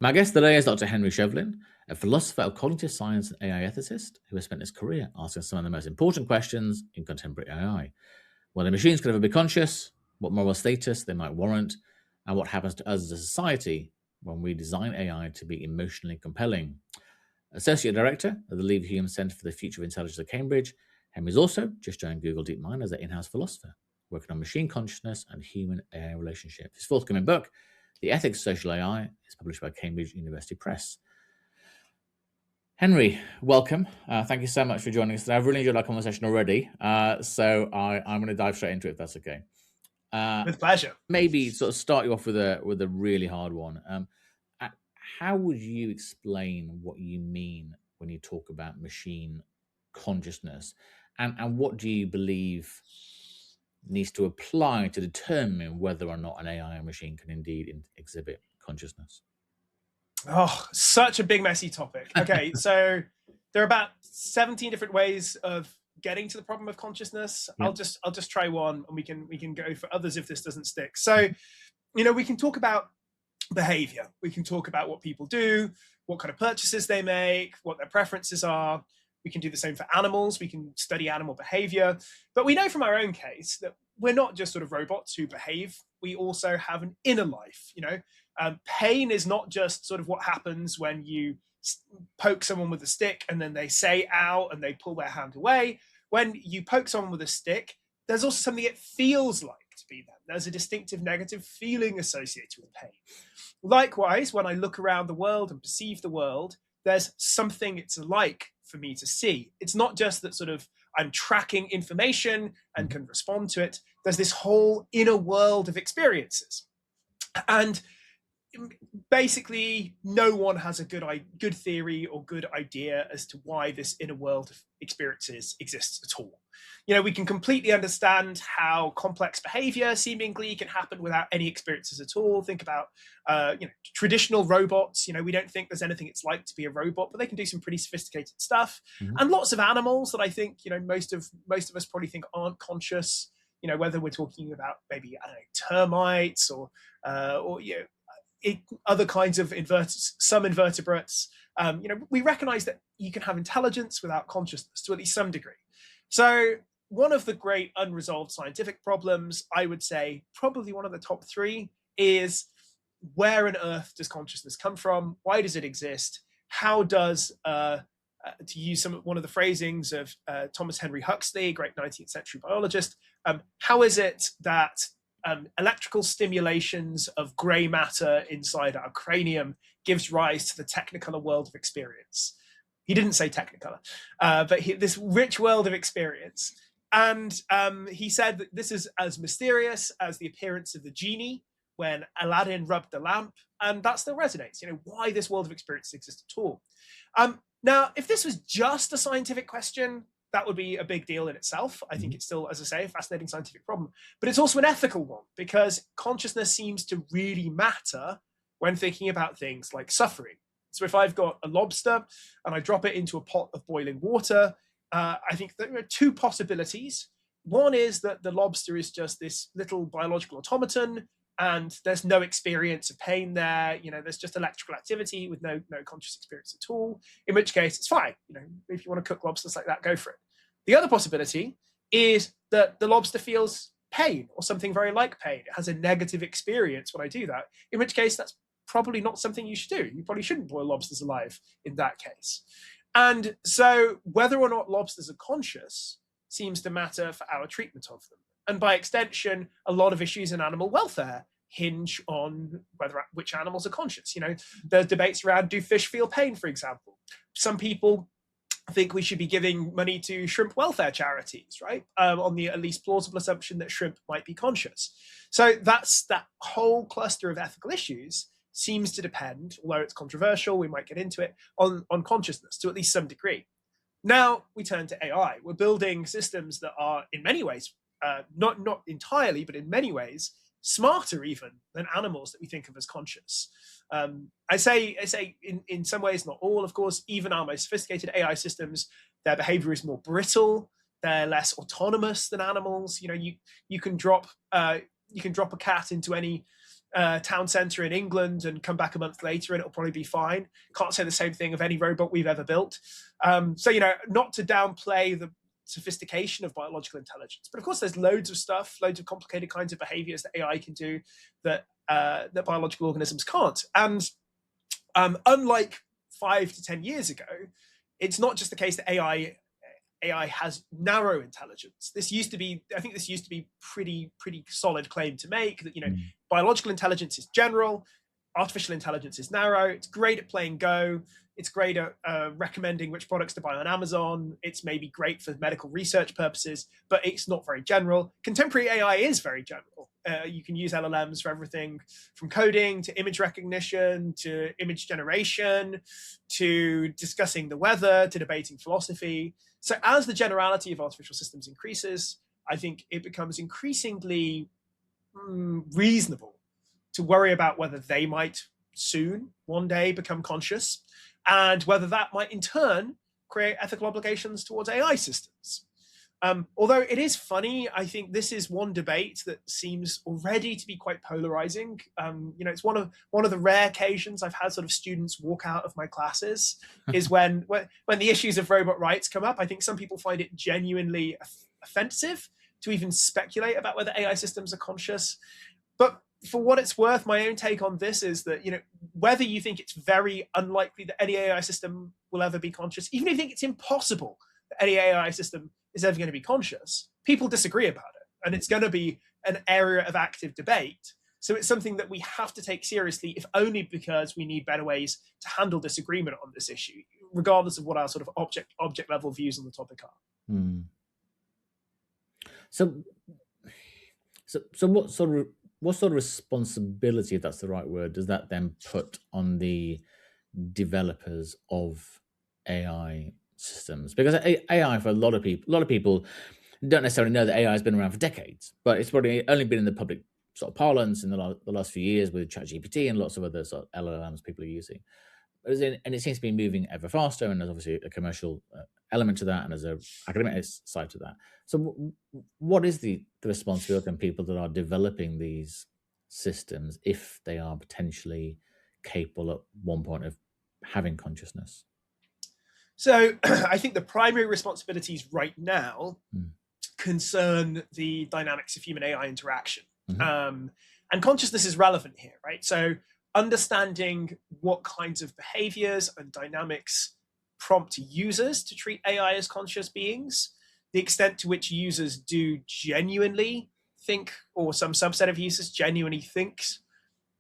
My guest today is Dr. Henry Shevlin, a philosopher of cognitive science and AI ethicist who has spent his career asking some of the most important questions in contemporary AI. Whether machines could ever be conscious, what moral status they might warrant, and what happens to us as a society when we design AI to be emotionally compelling. Associate Director of the Leverhulme Centre for the Future of Intelligence at Cambridge, Henry's also just joined Google DeepMind as their in-house philosopher, working on machine consciousness and human-AI relationships. His forthcoming book, The Ethics of Social AI, is published by Cambridge University Press. Henry, welcome. Thank you so much for joining us today. I've really enjoyed our conversation already, so I'm going to dive straight into it, if that's okay. With pleasure. Maybe sort of start you off with a really hard one. How would you explain what you mean when you talk about machine consciousness, and what do you believe needs to apply to determine whether or not an AI or machine can indeed exhibit consciousness? Oh, such a big, messy topic. Okay, so there are about 17 different ways of getting to the problem of consciousness. Yep. I'll just try one, and we can go for others if this doesn't stick. So, we can talk about behavior. We can talk about what people do, what kind of purchases they make, what their preferences are. We can do the same for animals. We can study animal behavior. But we know from our own case that we're not just sort of robots who behave. We also have an inner life. Pain is not just sort of what happens when you poke someone with a stick and then they say ow and they pull their hand away. When you poke someone with a stick, there's also something it feels like to be them. There's a distinctive negative feeling associated with pain. Likewise, when I look around the world and perceive the world, there's something it's like for me to see. It's not just that sort of I'm tracking information and can respond to it. There's this whole inner world of experiences. And basically, no one has a good theory or good idea as to why this inner world of experiences exists at all. We can completely understand how complex behavior seemingly can happen without any experiences at all. Think about, traditional robots. We don't think there's anything it's like to be a robot, but they can do some pretty sophisticated stuff. And lots of animals that I think, most of us probably think aren't conscious. Whether we're talking about maybe, I don't know, termites or other kinds of some invertebrates. We recognize that you can have intelligence without consciousness to at least some degree. So one of the great unresolved scientific problems, I would say probably one of the top three, is where on earth does consciousness come from? Why does it exist? How does, to use one of the phrasings of Thomas Henry Huxley, great 19th century biologist, how is it that electrical stimulations of gray matter inside our cranium gives rise to the technicolor world of experience? He didn't say technicolor, but this rich world of experience. And he said that this is as mysterious as the appearance of the genie when Aladdin rubbed the lamp, and that still resonates. Why this world of experience exists at all. Now, if this was just a scientific question, that would be a big deal in itself. I think it's still, as I say, a fascinating scientific problem. But it's also an ethical one, because consciousness seems to really matter when thinking about things like suffering. So if I've got a lobster and I drop it into a pot of boiling water, I think there are two possibilities. One is that the lobster is just this little biological automaton, and there's no experience of pain there. There's just electrical activity with no conscious experience at all, in which case it's fine. If you want to cook lobsters like that, go for it. The other possibility is that the lobster feels pain or something very like pain. It has a negative experience when I do that, in which case that's probably not something you should do. You probably shouldn't boil lobsters alive in that case. And so whether or not lobsters are conscious seems to matter for our treatment of them. And by extension, a lot of issues in animal welfare hinge on which animals are conscious. There's debates around, do fish feel pain, for example? Some people think we should be giving money to shrimp welfare charities, right? On the at least plausible assumption that shrimp might be conscious. So that whole cluster of ethical issues seems to depend, although it's controversial, we might get into it, on consciousness to at least some degree. Now we turn to AI. We're building systems that are in many ways, not entirely, but in many ways, smarter even than animals that we think of as conscious. I say in some ways, not all, of course. Even our most sophisticated AI systems, their behavior is more brittle. They're less autonomous than animals. You can drop a cat into any town centre in England and come back a month later and it'll probably be fine. Can't say the same thing of any robot we've ever built. So, not to downplay the sophistication of biological intelligence, but of course there's loads of stuff, loads of complicated kinds of behaviors that AI can do that that biological organisms can't. And unlike 5 to 10 years ago, it's not just the case that AI has narrow intelligence. This used to be pretty solid claim to make that, biological intelligence is general, artificial intelligence is narrow. It's great at playing Go. It's great at recommending which products to buy on Amazon. It's maybe great for medical research purposes, but it's not very general. Contemporary AI is very general. You can use LLMs for everything from coding to image recognition to image generation to discussing the weather to debating philosophy. So as the generality of artificial systems increases, I think it becomes increasingly reasonable to worry about whether they might soon, one day, become conscious, and whether that might in turn create ethical obligations towards AI systems. Although it is funny, I think this is one debate that seems already to be quite polarizing. It's one of the rare occasions I've had sort of students walk out of my classes is when the issues of robot rights come up. I think some people find it genuinely offensive to even speculate about whether AI systems are conscious. But for what it's worth, my own take on this is that, whether you think it's very unlikely that any AI system will ever be conscious, even if you think it's impossible that any AI system is ever going to be conscious, people disagree about it. And it's going to be an area of active debate. So it's something that we have to take seriously, if only because we need better ways to handle disagreement on this issue, regardless of what our sort of object level views on the topic are. Hmm. So what sort of responsibility, if that's the right word, does that then put on the developers of AI systems? Because AI, for a lot of people don't necessarily know that AI has been around for decades, but it's probably only been in the public sort of parlance in the last few years with ChatGPT and lots of other sort of LLMs people are using. And it seems to be moving ever faster, and there's obviously a commercial element to that, and there's an academic side to that. So what is the responsibility on people that are developing these systems if they are potentially capable at one point of having consciousness? So I think the primary responsibilities right now concern the dynamics of human AI interaction. And consciousness is relevant here, right? So understanding what kinds of behaviors and dynamics prompt users to treat AI as conscious beings, the extent to which users do genuinely think, or some subset of users genuinely thinks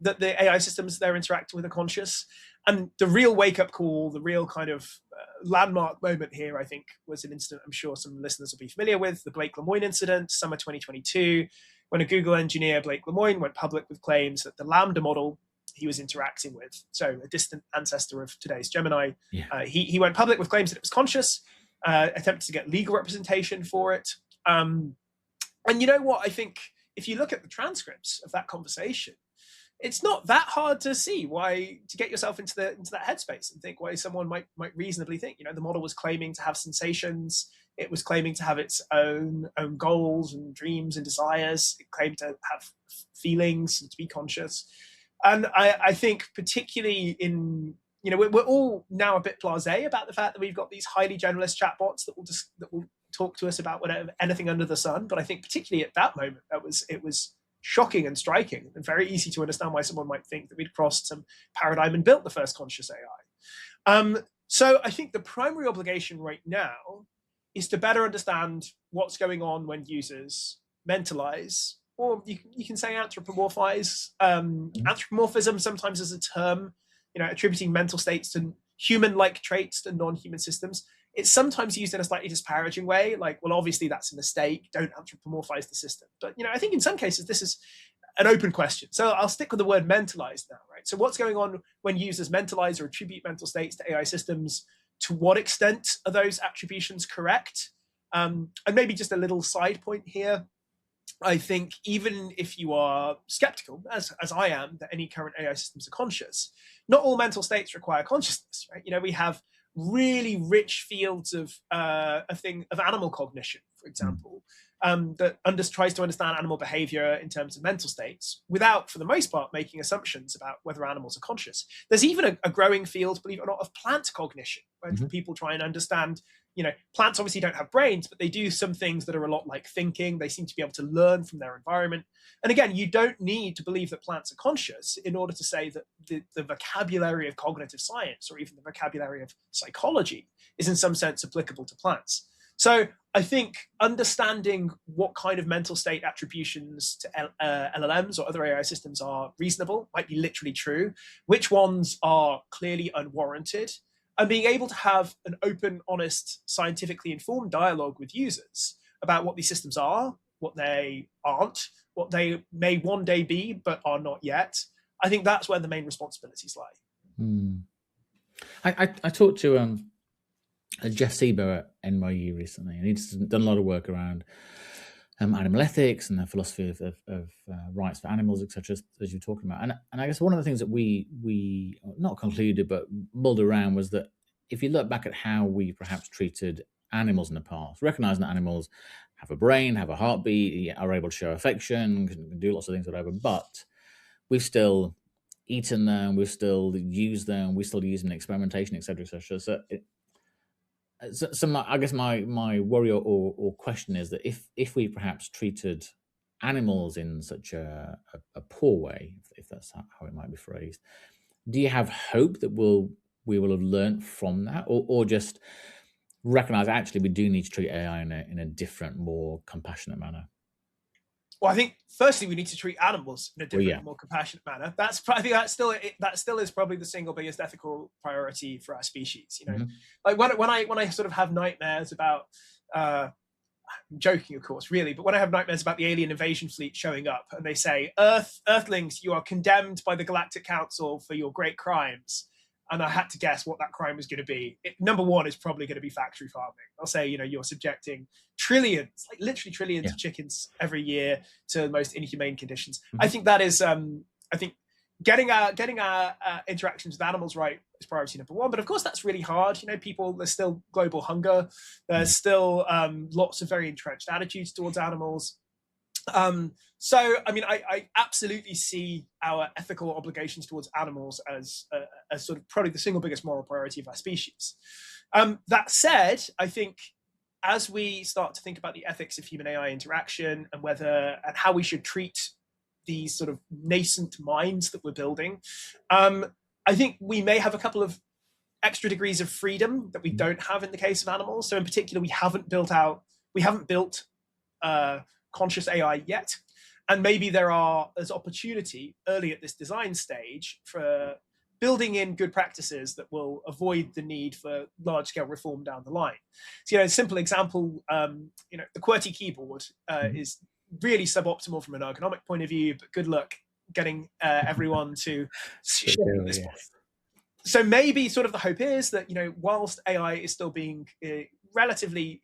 that the AI systems they're interacting with are conscious. And the real wake-up call, the real kind of landmark moment here, I think, was an incident I'm sure some listeners will be familiar with, the Blake Lemoine incident, summer 2022, when a Google engineer, Blake Lemoine, went public with claims that the Lambda model he was interacting with, so a distant ancestor of today's Gemini, he went public with claims that it was conscious, attempted to get legal representation for it. And you know what? I think if you look at the transcripts of that conversation, it's not that hard to see to get yourself into that headspace and think why someone might reasonably think, the model was claiming to have sensations. It was claiming to have its own goals and dreams and desires. It claimed to have feelings and to be conscious. And I think particularly in, we're all now a bit blasé about the fact that we've got these highly generalist chatbots that will talk to us about anything under the sun. But I think particularly at that moment, it was shocking and striking and very easy to understand why someone might think that we'd crossed some paradigm and built the first conscious AI. So I think the primary obligation right now is to better understand what's going on when users mentalize, or you can say anthropomorphize. Anthropomorphism sometimes is a term, attributing mental states to human-like traits to non-human systems. It's sometimes used in a slightly disparaging way, like, well, obviously that's a mistake, don't anthropomorphize the system. But, I think in some cases this is an open question. So I'll stick with the word mentalize now, right? So what's going on when users mentalize or attribute mental states to AI systems? To what extent are those attributions correct? And maybe just a little side point here. I think even if you are skeptical, as I am, that any current AI systems are conscious, not all mental states require consciousness, right? We have really rich fields of animal cognition, for example, that tries to understand animal behavior in terms of mental states without, for the most part, making assumptions about whether animals are conscious. There's even a growing field, believe it or not, of plant cognition, where people try and understand, plants obviously don't have brains, but they do some things that are a lot like thinking. They seem to be able to learn from their environment. And again, you don't need to believe that plants are conscious in order to say that the vocabulary of cognitive science, or even the vocabulary of psychology, is in some sense applicable to plants. So I think understanding what kind of mental state attributions to LLMs or other AI systems are reasonable might be literally true, which ones are clearly unwarranted, and being able to have an open, honest, scientifically informed dialogue with users about what these systems are, what they aren't, what they may one day be but are not yet. I think that's where the main responsibilities lie. I talked to Jeff Sieber at NYU recently, and he's done a lot of work around animal ethics and the philosophy of rights for animals, etc., as you're talking about. And I guess one of the things that we not concluded but mulled around was that if you look back at how we perhaps treated animals in the past, recognizing that animals have a brain, have a heartbeat, are able to show affection, can do lots of things, whatever, but we've still eaten them, we've still used them, we still use them in experimentation, etc., etc. So I guess my worry or question is that if we perhaps treated animals in such a poor way, if that's how it might be phrased, do you have hope that we will have learned from that, or just recognize actually we do need to treat AI in a different, more compassionate manner? Well, I think firstly we need to treat animals in a different, more compassionate manner. I think that still is probably the single biggest ethical priority for our species. Like when I sort of have nightmares about, I'm joking, of course, really, but when I have nightmares about the alien invasion fleet showing up and they say, Earthlings, you are condemned by the Galactic Council for your great crimes. And I had to guess what that crime was going to be. Number one is probably going to be factory farming. I'll say, you're subjecting trillions, like literally trillions of chickens every year to the most inhumane conditions. I think that is, I think getting our interactions with animals right is priority number one. But of course, that's really hard. There's still global hunger. There's still lots of very entrenched attitudes towards animals. So, I mean, I absolutely see our ethical obligations towards animals as sort of probably the single biggest moral priority of our species. That said, I think as we start to think about the ethics of human AI interaction and how we should treat these sort of nascent minds that we're building, I think we may have a couple of extra degrees of freedom that we don't have in the case of animals. So in particular, we haven't built conscious AI yet. And maybe there's opportunity early at this design stage for building in good practices that will avoid the need for large-scale reform down the line. So, a simple example, the QWERTY keyboard is really suboptimal from an ergonomic point of view, but good luck getting everyone to shift this point. So maybe sort of the hope is that, whilst AI is still being relatively,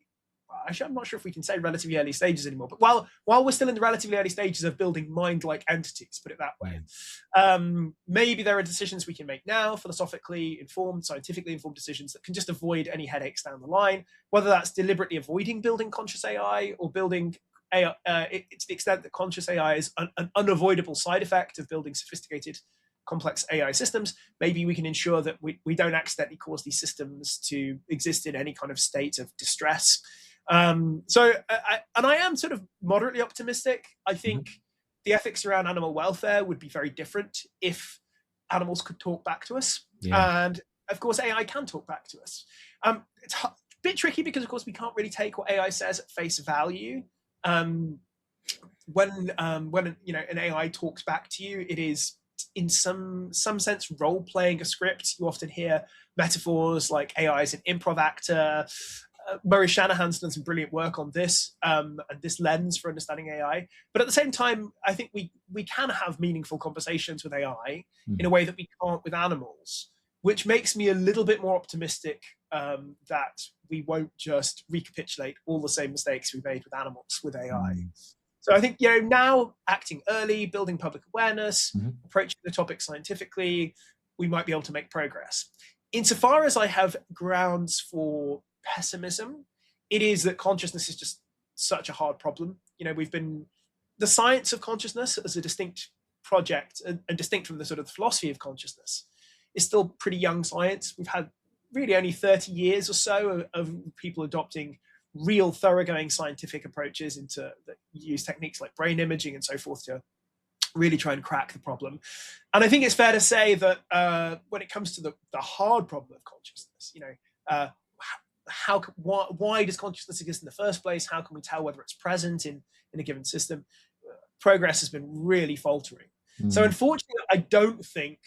I'm not sure if we can say relatively early stages anymore, but while we're still in the relatively early stages of building mind-like entities, put it that way, maybe there are decisions we can make now, philosophically informed, scientifically informed decisions that can just avoid any headaches down the line, whether that's deliberately avoiding building conscious AI or building AI, to the extent that conscious AI is an unavoidable side effect of building sophisticated, complex AI systems. Maybe we can ensure that we don't accidentally cause these systems to exist in any kind of state of distress. So I am sort of moderately optimistic. I think the ethics around animal welfare would be very different if animals could talk back to us. And of course, AI can talk back to us. It's a bit tricky because, of course, we can't really take what AI says at face value. When an AI talks back to you, it is in some sense role playing a script. You often hear metaphors like AI is an improv actor. Murray Shanahan's done some brilliant work on this and this lens for understanding AI. But at the same time, I think we can have meaningful conversations with AI in a way that we can't with animals, which makes me a little bit more optimistic that we won't just recapitulate all the same mistakes we made with animals with AI. So I think, now acting early, building public awareness, approaching the topic scientifically, we might be able to make progress. Insofar as I have grounds for pessimism, it is that consciousness is just such a hard problem. The science of consciousness as a distinct project and distinct from the sort of philosophy of consciousness is still pretty young science. We've had really only 30 years or so of people adopting real thoroughgoing scientific approaches that use techniques like brain imaging and so forth to really try and crack the problem. And I think it's fair to say that when it comes to the hard problem of consciousness, why does consciousness exist in the first place? How can we tell whether it's present in a given system? Progress has been really faltering. So unfortunately, I don't think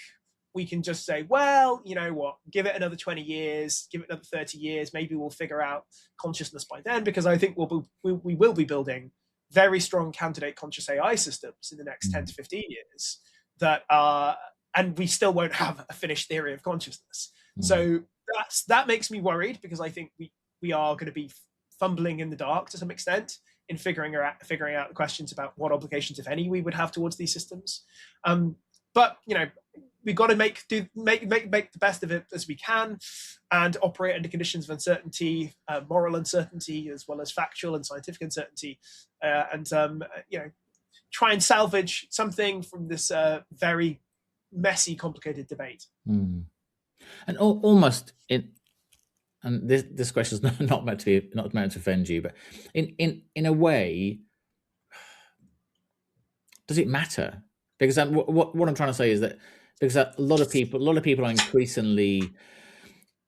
we can just say, well, you know what, give it another 20 years, give it another 30 years, maybe we'll figure out consciousness by then, because I think we will be building very strong candidate conscious AI systems in the next 10 to 15 years that and we still won't have a finished theory of consciousness. So that makes me worried, because I think we are going to be fumbling in the dark to some extent in figuring out the questions about what obligations, if any, we would have towards these systems. But we've got to make the best of it as we can, and operate under conditions of uncertainty, moral uncertainty, as well as factual and scientific uncertainty, and try and salvage something from this very messy, complicated debate. And almost and this question is not meant to offend you, but in a way, does it matter? Because what I'm trying to say is that because a lot of people are increasingly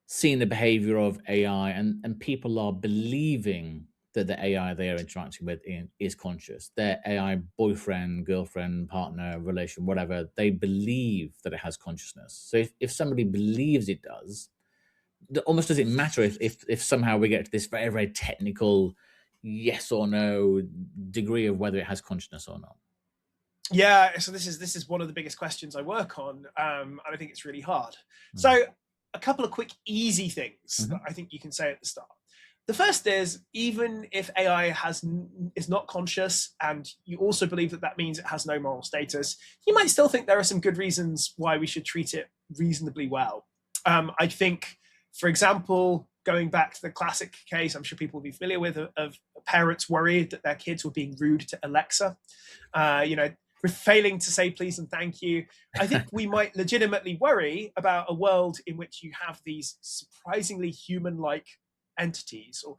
seeing the behavior of AI, and people are believing that the AI they are interacting with is conscious. Their AI boyfriend, girlfriend, partner, relation, whatever, they believe that it has consciousness. So if somebody believes it does, almost does it matter if somehow we get to this very, very technical yes or no degree of whether it has consciousness or not? Yeah, so this is one of the biggest questions I work on, and I think it's really hard. So a couple of quick, easy things that I think you can say at the start. The first is, even if AI is not conscious, and you also believe that means it has no moral status, you might still think there are some good reasons why we should treat it reasonably well. I think, for example, going back to the classic case I'm sure people will be familiar with of parents worried that their kids were being rude to Alexa, failing to say please and thank you. I think we might legitimately worry about a world in which you have these surprisingly human-like entities, or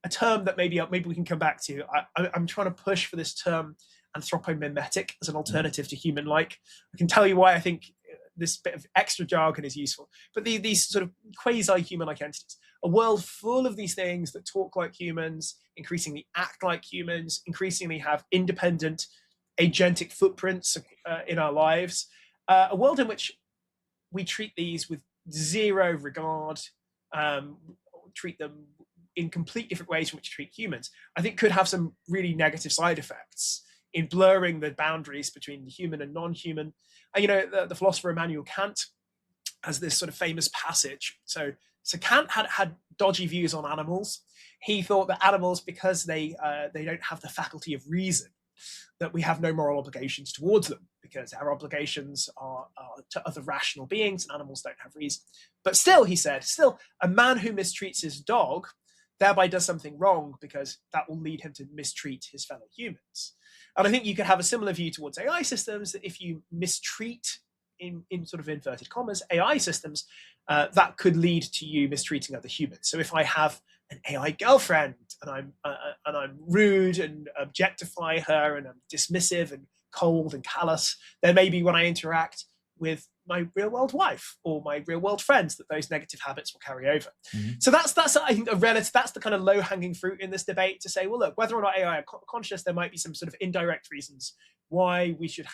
a term that maybe we can come back to. I'm trying to push for this term anthropomimetic as an alternative to human-like. I can tell you why I think this bit of extra jargon is useful. But these sort of quasi-human-like entities, a world full of these things that talk like humans, increasingly act like humans, increasingly have independent agentic footprints in our lives, a world in which we treat these with zero regard, treat them in complete different ways from which we treat humans, I think could have some really negative side effects in blurring the boundaries between the human and non-human. And the philosopher Immanuel Kant has this sort of famous passage. So Kant had dodgy views on animals. He thought that animals, because they don't have the faculty of reason, that we have no moral obligations towards them, because our obligations are to other rational beings, and animals don't have reason. But still, he said, a man who mistreats his dog thereby does something wrong, because that will lead him to mistreat his fellow humans. And I think you could have a similar view towards AI systems, that if you mistreat, in sort of inverted commas, AI systems, that could lead to you mistreating other humans. So if I have an AI girlfriend and I'm rude and objectify her, and I'm dismissive and cold and callous, then maybe when I interact with my real world wife or my real world friends, that those negative habits will carry over. So that's I think that's the kind of low hanging fruit in this debate, to say, well, look, whether or not AI are conscious, there might be some sort of indirect reasons why we should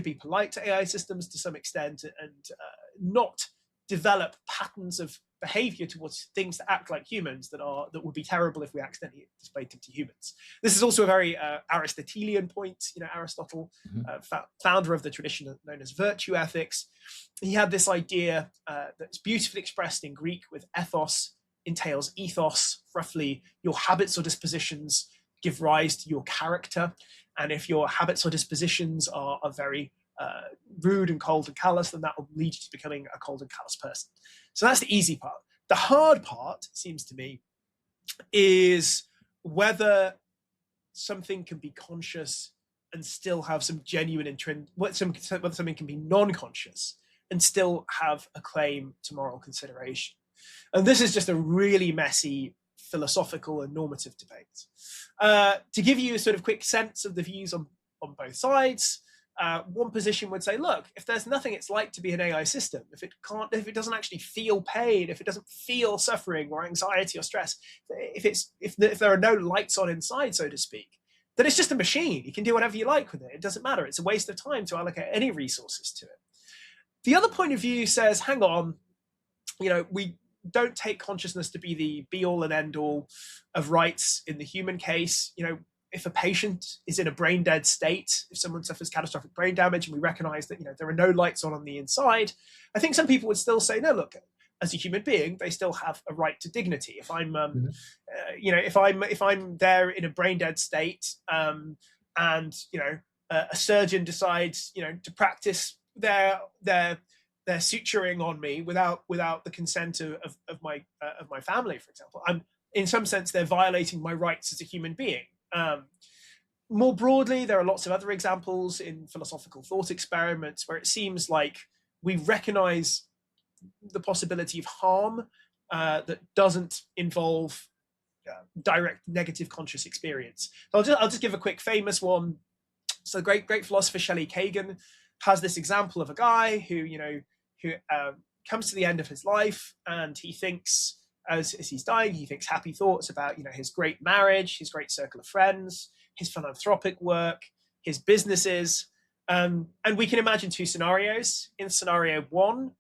be polite to AI systems to some extent, and not develop patterns of behavior towards things that act like humans that would be terrible if we accidentally displayed them to humans. This is also a very Aristotelian point. Aristotle, founder of the tradition known as virtue ethics, he had this idea that's beautifully expressed in Greek with ethos entails ethos. Roughly, your habits or dispositions give rise to your character, and if your habits or dispositions are very rude and cold and callous, then that will lead you to becoming a cold and callous person. So that's the easy part. The hard part, it seems to me, is whether something can be conscious and still have some genuine whether something can be non-conscious and still have a claim to moral consideration. And this is just a really messy philosophical and normative debate. To give you a sort of quick sense of the views on both sides, one position would say, look, if there's nothing it's like to be an AI system, if it doesn't actually feel pain, if it doesn't feel suffering or anxiety or stress, if there are no lights on inside, so to speak, then it's just a machine. You can do whatever you like with it. It doesn't matter. It's a waste of time to allocate any resources to it. The other point of view says, hang on, we don't take consciousness to be the be all and end all of rights in the human case. If a patient is in a brain dead state, if someone suffers catastrophic brain damage, and we recognize that there are no lights on the inside, I think some people would still say, no, look, as a human being, they still have a right to dignity. If I'm, if I'm there in a brain dead state, and a surgeon decides, to practice their suturing on me without the consent of my family, for example, in some sense they're violating my rights as a human being. More broadly, there are lots of other examples in philosophical thought experiments where it seems like we recognize the possibility of harm that doesn't involve direct negative conscious experience. So I'll just give a quick famous one. So the great philosopher Shelley Kagan has this example of a guy who comes to the end of his life, and he thinks, as he's dying, he thinks happy thoughts about his great marriage, his great circle of friends, his philanthropic work, his businesses, and we can imagine two scenarios. In scenario one,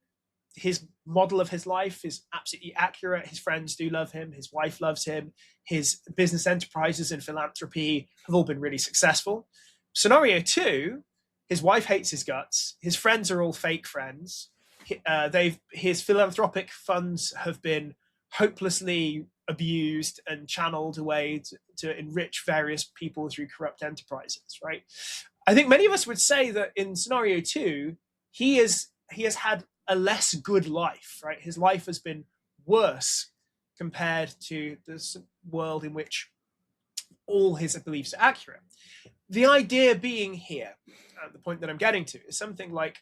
his model of his life is absolutely accurate. His friends do love him. His wife loves him. His business enterprises and philanthropy have all been really successful. Scenario two, his wife hates his guts. His friends are all fake friends. His philanthropic funds have been hopelessly abused and channeled away to enrich various people through corrupt enterprises, right? I think many of us would say that in scenario two, he has had a less good life, right? His life has been worse compared to this world in which all his beliefs are accurate. The idea being here, the point that I'm getting to, is something like,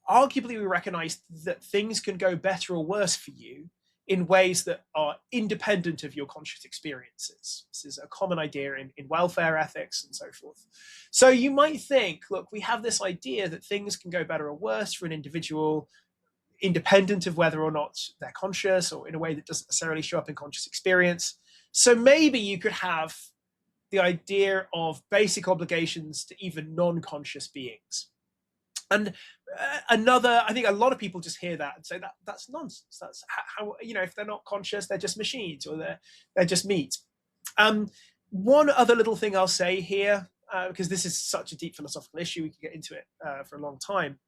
arguably we recognize that things can go better or worse for you in ways that are independent of your conscious experiences. This is a common idea in welfare ethics and so forth. So you might think, look, we have this idea that things can go better or worse for an individual, independent of whether or not they're conscious, or in a way that doesn't necessarily show up in conscious experience. So maybe you could have the idea of basic obligations to even non-conscious beings. And I think a lot of people just hear that and say that's nonsense. That's how if they're not conscious, they're just machines, or they're just meat. One other little thing I'll say here, because this is such a deep philosophical issue, we could get into it for a long time.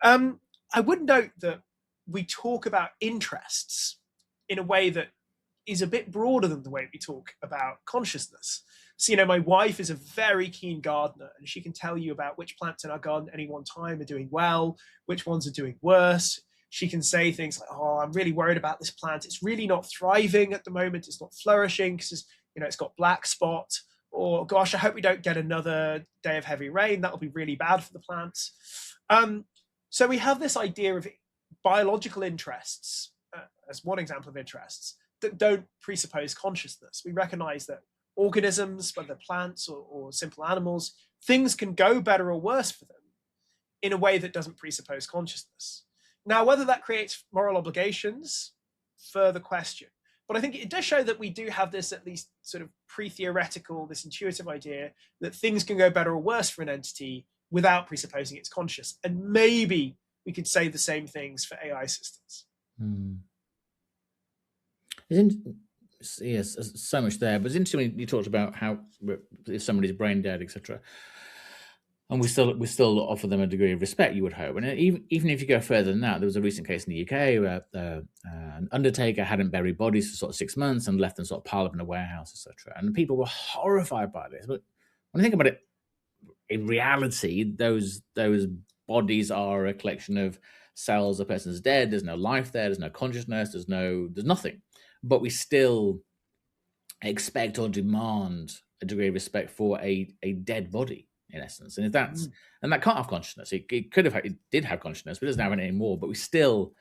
I would note that we talk about interests in a way that is a bit broader than the way we talk about consciousness. So, my wife is a very keen gardener, and she can tell you about which plants in our garden at any one time are doing well, which ones are doing worse. She can say things like, oh, I'm really worried about this plant. It's really not thriving at the moment. It's not flourishing because, it's got black spot. Or, gosh, I hope we don't get another day of heavy rain. That'll be really bad for the plants. So we have this idea of biological interests as one example of interests that don't presuppose consciousness. We recognize that organisms, whether plants or simple animals, things can go better or worse for them in a way that doesn't presuppose consciousness. Now, whether that creates moral obligations, further question. But I think it does show that we do have this at least sort of pre-theoretical, this intuitive idea that things can go better or worse for an entity without presupposing it's conscious. And maybe we could say the same things for AI systems. Yes, so much there. But it's interesting when you talked about how if somebody's brain dead, etc. And we still offer them a degree of respect, you would hope. And even if you go further than that, there was a recent case in the UK where an undertaker hadn't buried bodies for sort of 6 months and left them sort of piled up in a warehouse, etc. And people were horrified by this. But when I think about it, in reality, those bodies are a collection of cells. A person's dead. There's no life there. There's no consciousness. There's nothing. But we still expect or demand a degree of respect for a dead body, in essence. And if that's and that can't have consciousness. It could have, it did have consciousness, but it doesn't have it anymore. But we still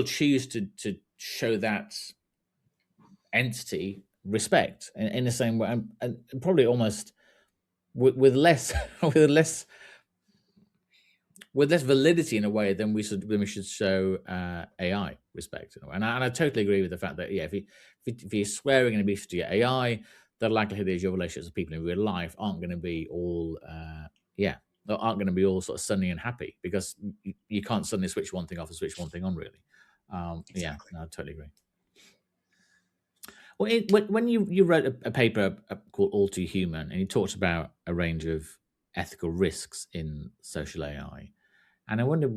choose to show that entity respect in the same way, and probably almost with less with less validity in a way than we should show AI respect in a way. And I totally agree with the fact that if you're swearing and abuse to your AI, the likelihood is your relationships with people in real life aren't going to be all aren't going to be all sort of sunny and happy, because you can't suddenly switch one thing off and switch one thing on, really. Exactly. Yeah, no, I totally agree. Well, when you wrote a paper called All Too Human, and you talked about a range of ethical risks in social AI, and I wonder,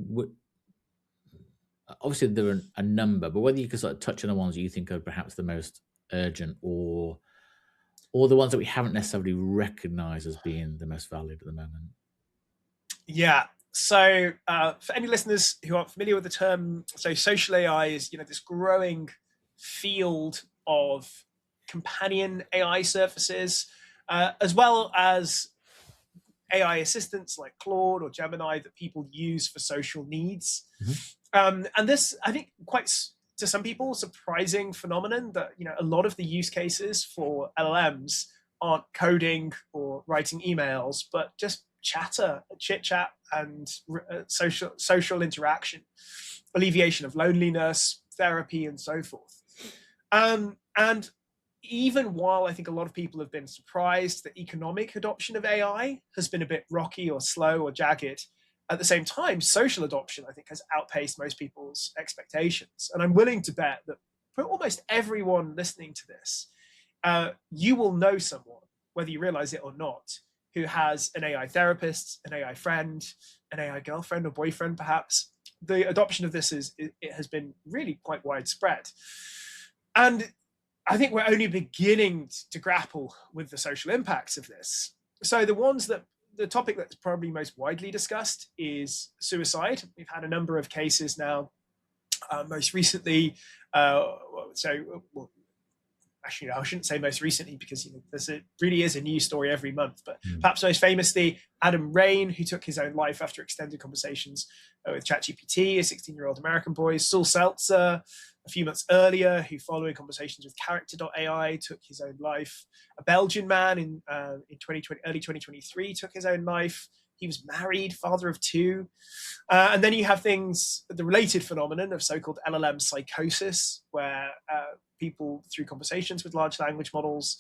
obviously there are a number, but whether you could sort of touch on the ones you think are perhaps the most urgent, or the ones that we haven't necessarily recognised as being the most valid at the moment. Yeah. So for any listeners who aren't familiar with the term, so social AI is this growing field of companion AI services, as well as AI assistants like Claude or Gemini that people use for social needs. And this, I think, quite to some people, surprising phenomenon that a lot of the use cases for LLMs aren't coding or writing emails, but just chit chat, and social interaction, alleviation of loneliness, therapy, and so forth. And even while I think a lot of people have been surprised that economic adoption of AI has been a bit rocky or slow or jagged, at the same time, social adoption, I think, has outpaced most people's expectations. And I'm willing to bet that for almost everyone listening to this, you will know someone, whether you realize it or not, who has an AI therapist, an AI friend, an AI girlfriend or boyfriend, perhaps. The adoption of this has been really quite widespread. And I think we're only beginning to grapple with the social impacts of this. So the topic that's probably most widely discussed is suicide. We've had a number of cases now, most recently, actually, I shouldn't say most recently, because there really is a news story every month. But perhaps most famously, Adam Rain, who took his own life after extended conversations with ChatGPT, a 16-year-old American boy. Saul Seltzer, a few months earlier, who, following conversations with Character.ai, took his own life. A Belgian man in early 2023 took his own life. He was married, father of two. And then you have the related phenomenon of so-called LLM psychosis, where people, through conversations with large language models,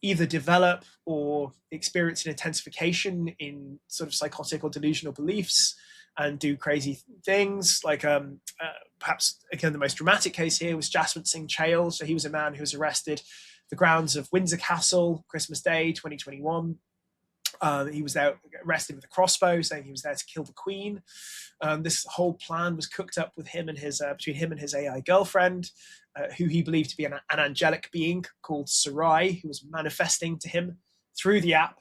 either develop or experience an intensification in sort of psychotic or delusional beliefs and do crazy things. Like perhaps, again, the most dramatic case here was Jaswant Singh Chahal. So he was a man who was arrested the grounds of Windsor Castle, Christmas Day, 2021. He was there arrested with a crossbow, saying he was there to kill the Queen. This whole plan was cooked up with between him and his AI girlfriend, who he believed to be an angelic being called Sarai, who was manifesting to him through the app.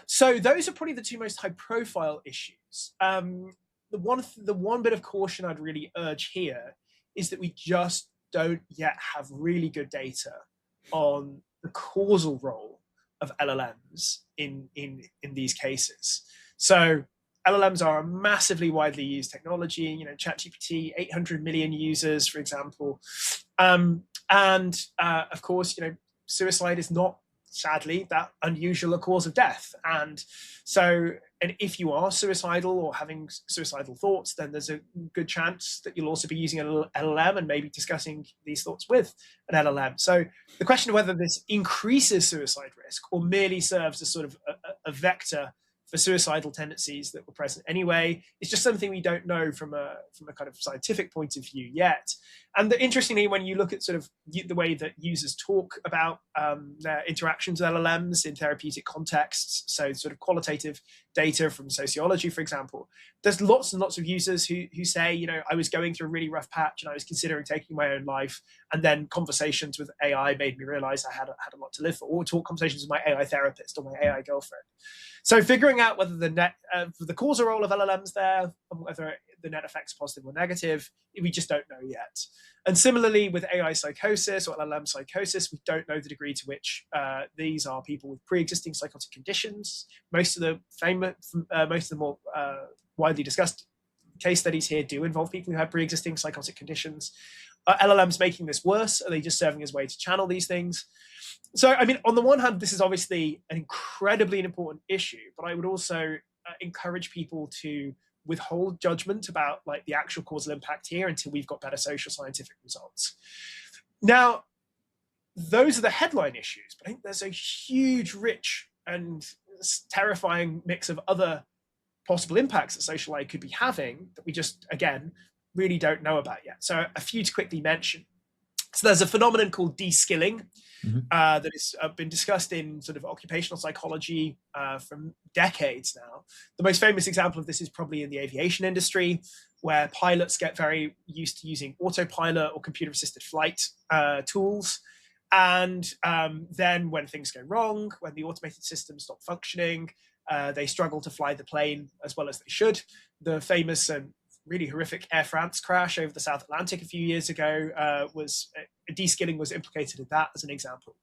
So those are probably the two most high-profile issues. The one bit of caution I'd really urge here is that we just don't yet have really good data on the causal role of LLMs in these cases. So LLMs are a massively widely used technology. ChatGPT, 800 million users, for example, and of course, suicide is not, sadly, that unusual a cause of death. And if you are suicidal or having suicidal thoughts, then there's a good chance that you'll also be using an LLM and maybe discussing these thoughts with an LLM. So the question of whether this increases suicide risk or merely serves as sort of a vector for suicidal tendencies that were present anyway is just something we don't know from a kind of scientific point of view yet. And interestingly, when you look at sort of the way that users talk about their interactions with LLMs in therapeutic contexts, so sort of qualitative data from sociology, for example, there's lots and lots of users who say, I was going through a really rough patch and I was considering taking my own life, and then conversations with AI made me realize I had a lot to live for, or conversations with my AI therapist or my AI girlfriend. So figuring figuring out whether the causal role of LLMs there, and whether the net effects positive or negative, we just don't know yet. And similarly with AI psychosis or LLM psychosis, we don't know the degree to which these are people with pre-existing psychotic conditions. Most of the more widely discussed case studies here do involve people who have pre-existing psychotic conditions. Are LLMs making this worse? Are they just serving as a way to channel these things? So, I mean, on the one hand, this is obviously an incredibly important issue, but I would also encourage people to withhold judgment about like the actual causal impact here until we've got better social scientific results. Now, those are the headline issues, but I think there's a huge, rich and terrifying mix of other possible impacts that social AI could be having that we just, again, really don't know about yet. So a few to quickly mention. So there's a phenomenon called de-skilling that has been discussed in sort of occupational psychology for decades now. The most famous example of this is probably in the aviation industry, where pilots get very used to using autopilot or computer-assisted flight tools. And then when things go wrong, when the automated systems stop functioning, they struggle to fly the plane as well as they should. The famous and really horrific Air France crash over the South Atlantic a few years ago de-skilling was implicated in that as an example.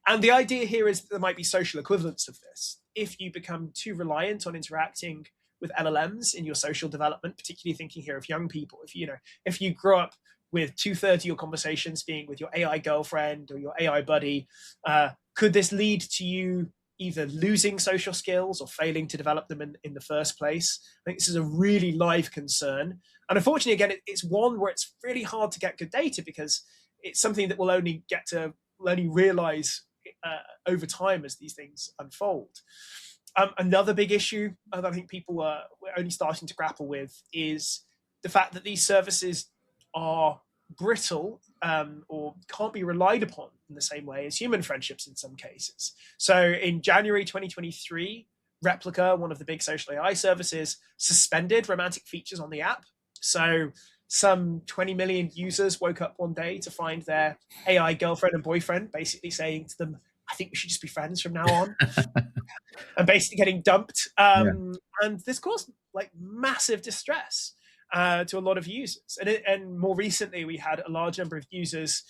And the idea here is that there might be social equivalents of this. If you become too reliant on interacting with LLMs in your social development, particularly thinking here of young people, if you grow up with 2/3 of your conversations being with your AI girlfriend or your AI buddy, could this lead to you either losing social skills or failing to develop them in the first place? I think this is a really live concern. And unfortunately, again, it's one where it's really hard to get good data because it's something that we'll only realize over time as these things unfold. Another big issue that I think we're only starting to grapple with is the fact that these services are brittle or can't be relied upon in the same way as human friendships in some cases. So in January 2023, Replica, one of the big social AI services, suspended romantic features on the app. So some 20 million users woke up one day to find their AI girlfriend and boyfriend basically saying to them, I think we should just be friends from now on. And basically getting dumped. And this caused like massive distress to a lot of users. And more recently, we had a large number of users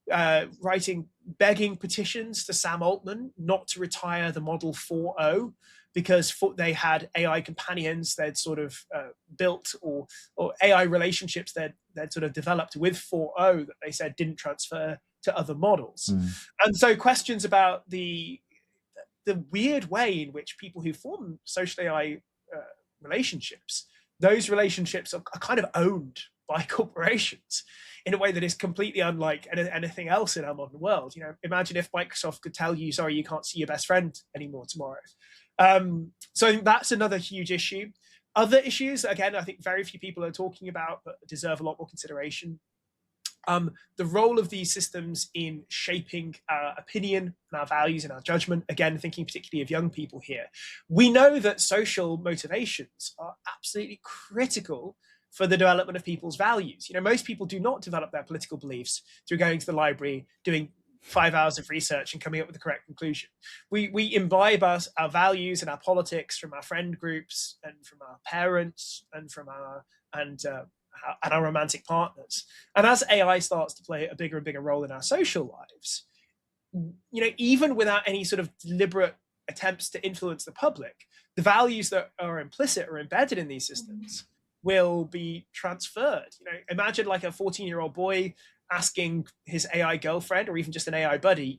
begging petitions to Sam Altman not to retire the Model 4.0 because they had AI companions they'd sort of built or AI relationships they'd sort of developed with 4.0 that they said didn't transfer to other models. And so questions about the weird way in which people who form social AI relationships, those relationships are kind of owned by corporations in a way that is completely unlike anything else in our modern world. Imagine if Microsoft could tell you, sorry, you can't see your best friend anymore tomorrow. So I think that's another huge issue. Other issues, again, I think very few people are talking about, but deserve a lot more consideration. The role of these systems in shaping our opinion and our values and our judgment, again, thinking particularly of young people here. We know that social motivations are absolutely critical for the development of people's values. Most people do not develop their political beliefs through going to the library, doing 5 hours of research and coming up with the correct conclusion. We imbibe our values and our politics from our friend groups and from our parents and from our romantic partners. And as AI starts to play a bigger and bigger role in our social lives, even without any sort of deliberate attempts to influence the public, the values that are implicit or embedded in these systems will be transferred. Imagine like a 14-year-old boy asking his AI girlfriend or even just an AI buddy,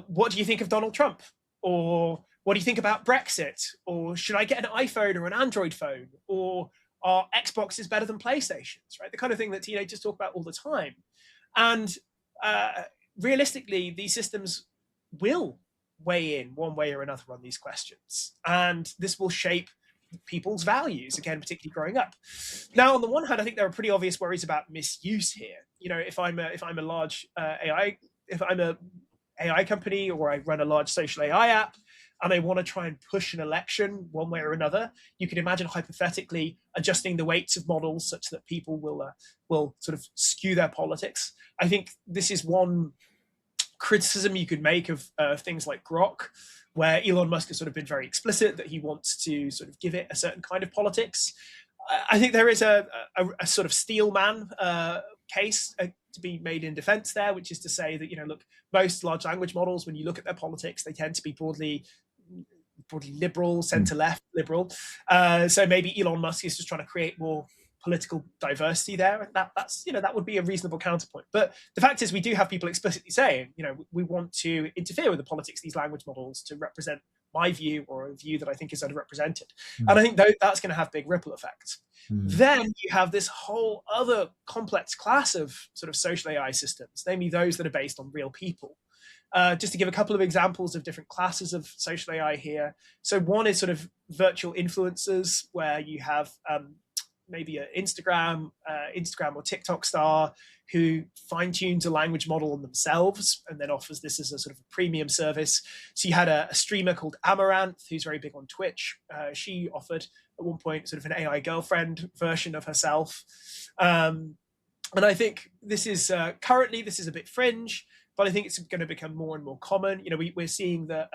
what do you think of Donald Trump? Or what do you think about Brexit? Or should I get an iPhone or an Android phone? Or are Xboxes better than PlayStations, right? The kind of thing that teenagers talk about all the time. And realistically, these systems will weigh in one way or another on these questions. And this will shape people's values, again, particularly growing up. Now, on the one hand, I think there are pretty obvious worries about misuse here. If I'm a large if I'm a AI company or I run a large social AI app, and I want to try and push an election one way or another, you can imagine hypothetically adjusting the weights of models such that people will sort of skew their politics. I think this is one criticism you could make of things like Grok, where Elon Musk has sort of been very explicit that he wants to sort of give it a certain kind of politics. I think there is a sort of steelman case to be made in defense there, which is to say that, look, most large language models, when you look at their politics, they tend to be broadly liberal, center-left liberal. So maybe Elon Musk is just trying to create more political diversity there. That's that would be a reasonable counterpoint. But the fact is, we do have people explicitly saying, we want to interfere with the politics of these language models to represent my view, or a view that I think is underrepresented. And I think that's going to have big ripple effects. Then you have this whole other complex class of sort of social AI systems, namely those that are based on real people. Just to give a couple of examples of different classes of social AI here. So one is sort of virtual influencers, where you have maybe an Instagram or TikTok star who fine-tunes a language model on themselves and then offers this as a sort of a premium service. So you had a streamer called Amaranth, who's very big on Twitch. She offered at one point sort of an AI girlfriend version of herself. And I think this is currently, this is a bit fringe, but I think it's going to become more and more common. We're seeing the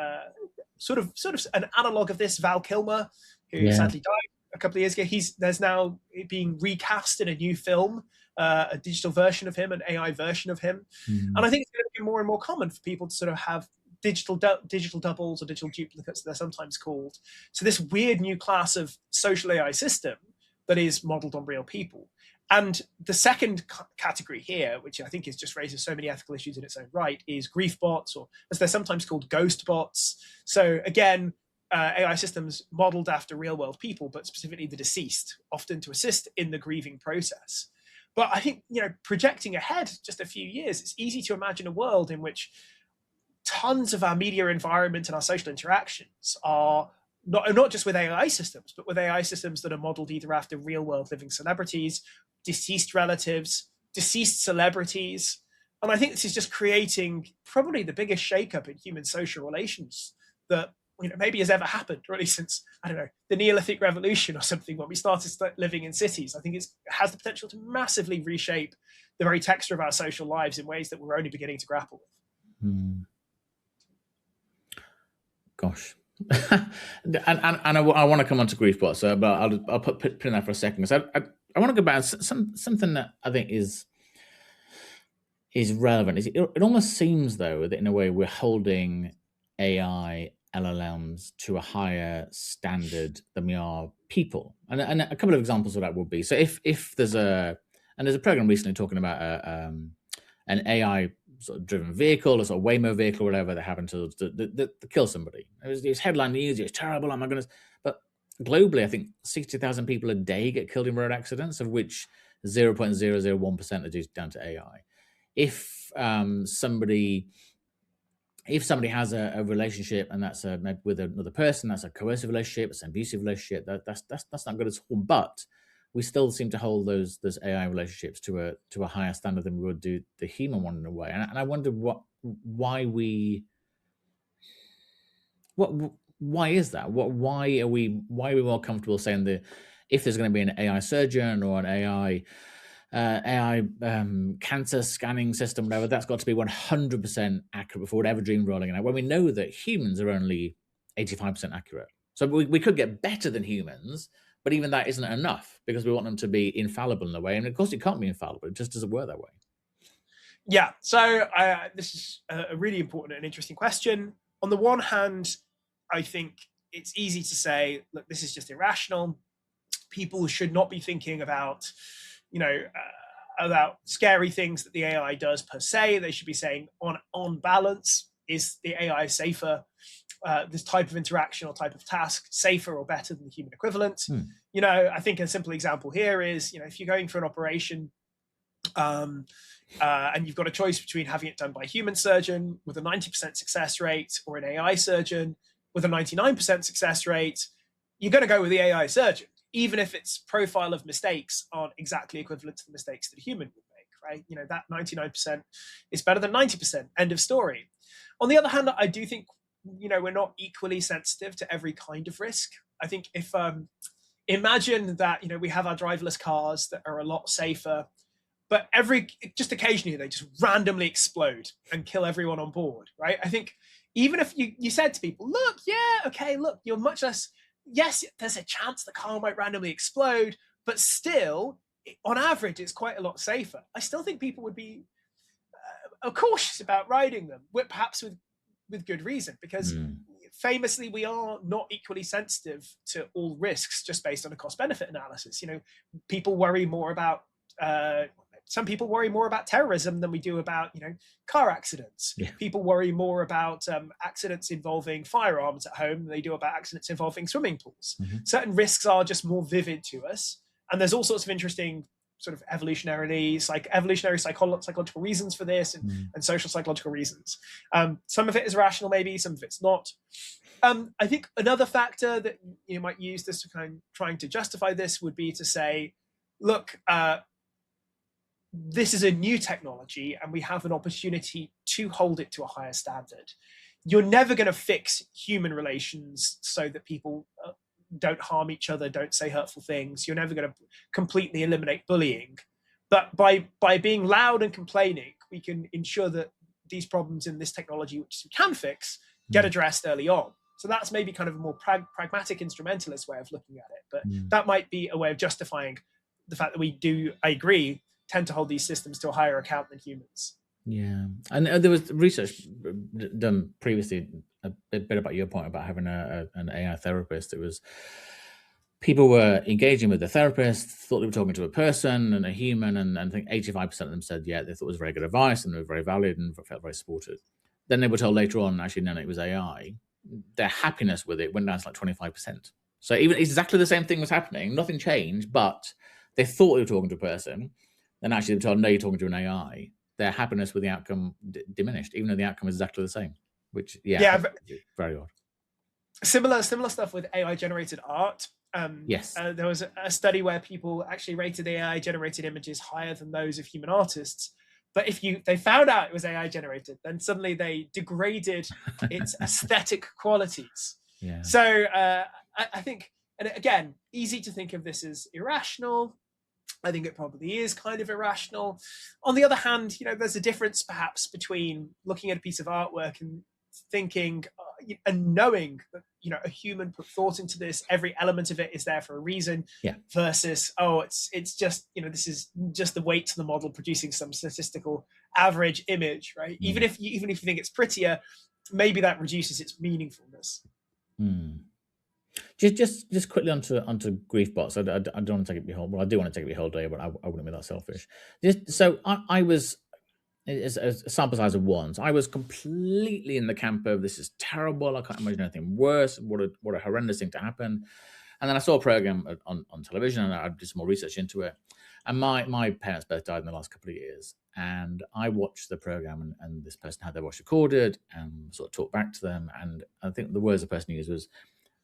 sort of an analog of this, Val Kilmer, who sadly died a couple of years ago. There's now being recast in a new film, a digital version of him, an AI version of him. And I think it's going to become more and more common for people to sort of have digital doubles or digital duplicates, they're sometimes called. So this weird new class of social AI system that is modeled on real people. And the second category here, which I think is just raises so many ethical issues in its own right, is grief bots, or as they're sometimes called, ghost bots. So again, AI systems modeled after real world people, but specifically the deceased, often to assist in the grieving process. But I think, projecting ahead just a few years, it's easy to imagine a world in which tons of our media environment and our social interactions are not just with AI systems, but with AI systems that are modeled either after real world living celebrities, deceased relatives, deceased celebrities. And I think this is just creating probably the biggest shakeup in human social relations that maybe has ever happened, really, since, I don't know, the Neolithic Revolution or something, when we started living in cities. I think it has the potential to massively reshape the very texture of our social lives in ways that we're only beginning to grapple with. Gosh. and I want to come on to grief bots, but I'll put pin in that for a second. So I want to go back to something that I think is relevant. It almost seems, though, that in a way we're holding AI LLMs to a higher standard than we are people. And a couple of examples of that would be, so if there's a program recently talking about an AI sort of driven vehicle, or sort of Waymo vehicle, or whatever, that happened to kill somebody. It was headline news. It was terrible. Oh my goodness! But globally, I think 60,000 people a day get killed in road accidents, of which 0.001% are due down to AI. If somebody has a relationship and that's maybe with another person, that's a coercive relationship, it's an abusive relationship, that's not good at all. But we still seem to hold those AI relationships to a higher standard than we would do the human one in a way. And I wonder why is that? Why are we more comfortable saying that if there's going to be an AI surgeon or an AI cancer scanning system, whatever, that's got to be 100% accurate before we'd ever dream rolling it out, when we know that humans are only 85% accurate. So we could get better than humans, but even that isn't enough because we want them to be infallible in a way. And of course, it can't be infallible. It just doesn't work that way. Yeah. So this is a really important and interesting question. On the one hand, I think it's easy to say, look, this is just irrational. People should not be thinking about, about scary things that the AI does per se. They should be saying, on balance, is the AI safer? This type of interaction or type of task safer or better than the human equivalent? I think a simple example here is, if you're going for an operation and you've got a choice between having it done by a human surgeon with a 90% success rate or an AI surgeon with a 99% success rate, you're going to go with the AI surgeon, even if its profile of mistakes aren't exactly equivalent to the mistakes that a human would make, right? That 99% is better than 90%, end of story. On the other hand, I do think, we're not equally sensitive to every kind of risk. I think if, imagine that, we have our driverless cars that are a lot safer, but just occasionally they just randomly explode and kill everyone on board, right? I think even if you said to people, look, yeah, okay, look, you're much less, yes, there's a chance the car might randomly explode, but still, on average, it's quite a lot safer. I still think people would be cautious about riding them, perhaps with good reason, because famously we are not equally sensitive to all risks just based on a cost-benefit analysis. People worry more about some people worry more about terrorism than we do about car accidents. Yeah. People worry more about accidents involving firearms at home than they do about accidents involving swimming pools. Certain risks are just more vivid to us, and there's all sorts of interesting sort of evolutionary psychological reasons for this, and social psychological reasons. Some of it is rational, maybe some of it's not. I think another factor that you might use this to trying to justify this would be to say, look, this is a new technology and we have an opportunity to hold it to a higher standard. You're never going to fix human relations so that people don't harm each other, don't say hurtful things. You're never going to completely eliminate bullying. But by being loud and complaining, we can ensure that these problems in this technology, which we can fix, get addressed early on. So that's maybe kind of a more pragmatic instrumentalist way of looking at it. But that might be a way of justifying the fact that we do, I agree, tend to hold these systems to a higher account than humans. Yeah, and there was research done previously a bit about your point about having an AI therapist. It was people were engaging with the therapist, thought they were talking to a person and a human, and I think 85% of them said, yeah, they thought it was very good advice and they were very valued and felt very supported. Then they were told later on, actually, no, it was AI. Their happiness with it went down to like 25%. So even exactly the same thing was happening, nothing changed, but they thought they were talking to a person. Then actually they were told, no, you're talking to an AI. Their happiness with the outcome diminished, even though the outcome is exactly the same, which, very odd. Similar stuff with AI-generated art. Yes. There was a study where people actually rated AI-generated images higher than those of human artists. But if they found out it was AI-generated, then suddenly they degraded its aesthetic qualities. Yeah. So I think, and again, easy to think of this as irrational. I think it probably is kind of irrational. On the other hand, there's a difference perhaps between looking at a piece of artwork and thinking and knowing that a human put thought into this, every element of it is there for a reason, versus it's just this is just the weight to the model producing some statistical average image, right? Even if you think it's prettier, maybe that reduces its meaningfulness. Just quickly onto grief bots. I don't want to take it the whole. Well, I do want to take it the whole day, but I wouldn't be that selfish. So I was, as a sample size of one, so I was completely in the camp of this is terrible. I can't imagine anything worse. What a horrendous thing to happen. And then I saw a program on television, and I did some more research into it. And my parents both died in the last couple of years. And I watched the program, and this person had their voice recorded and sort of talked back to them. And I think the words the person used was,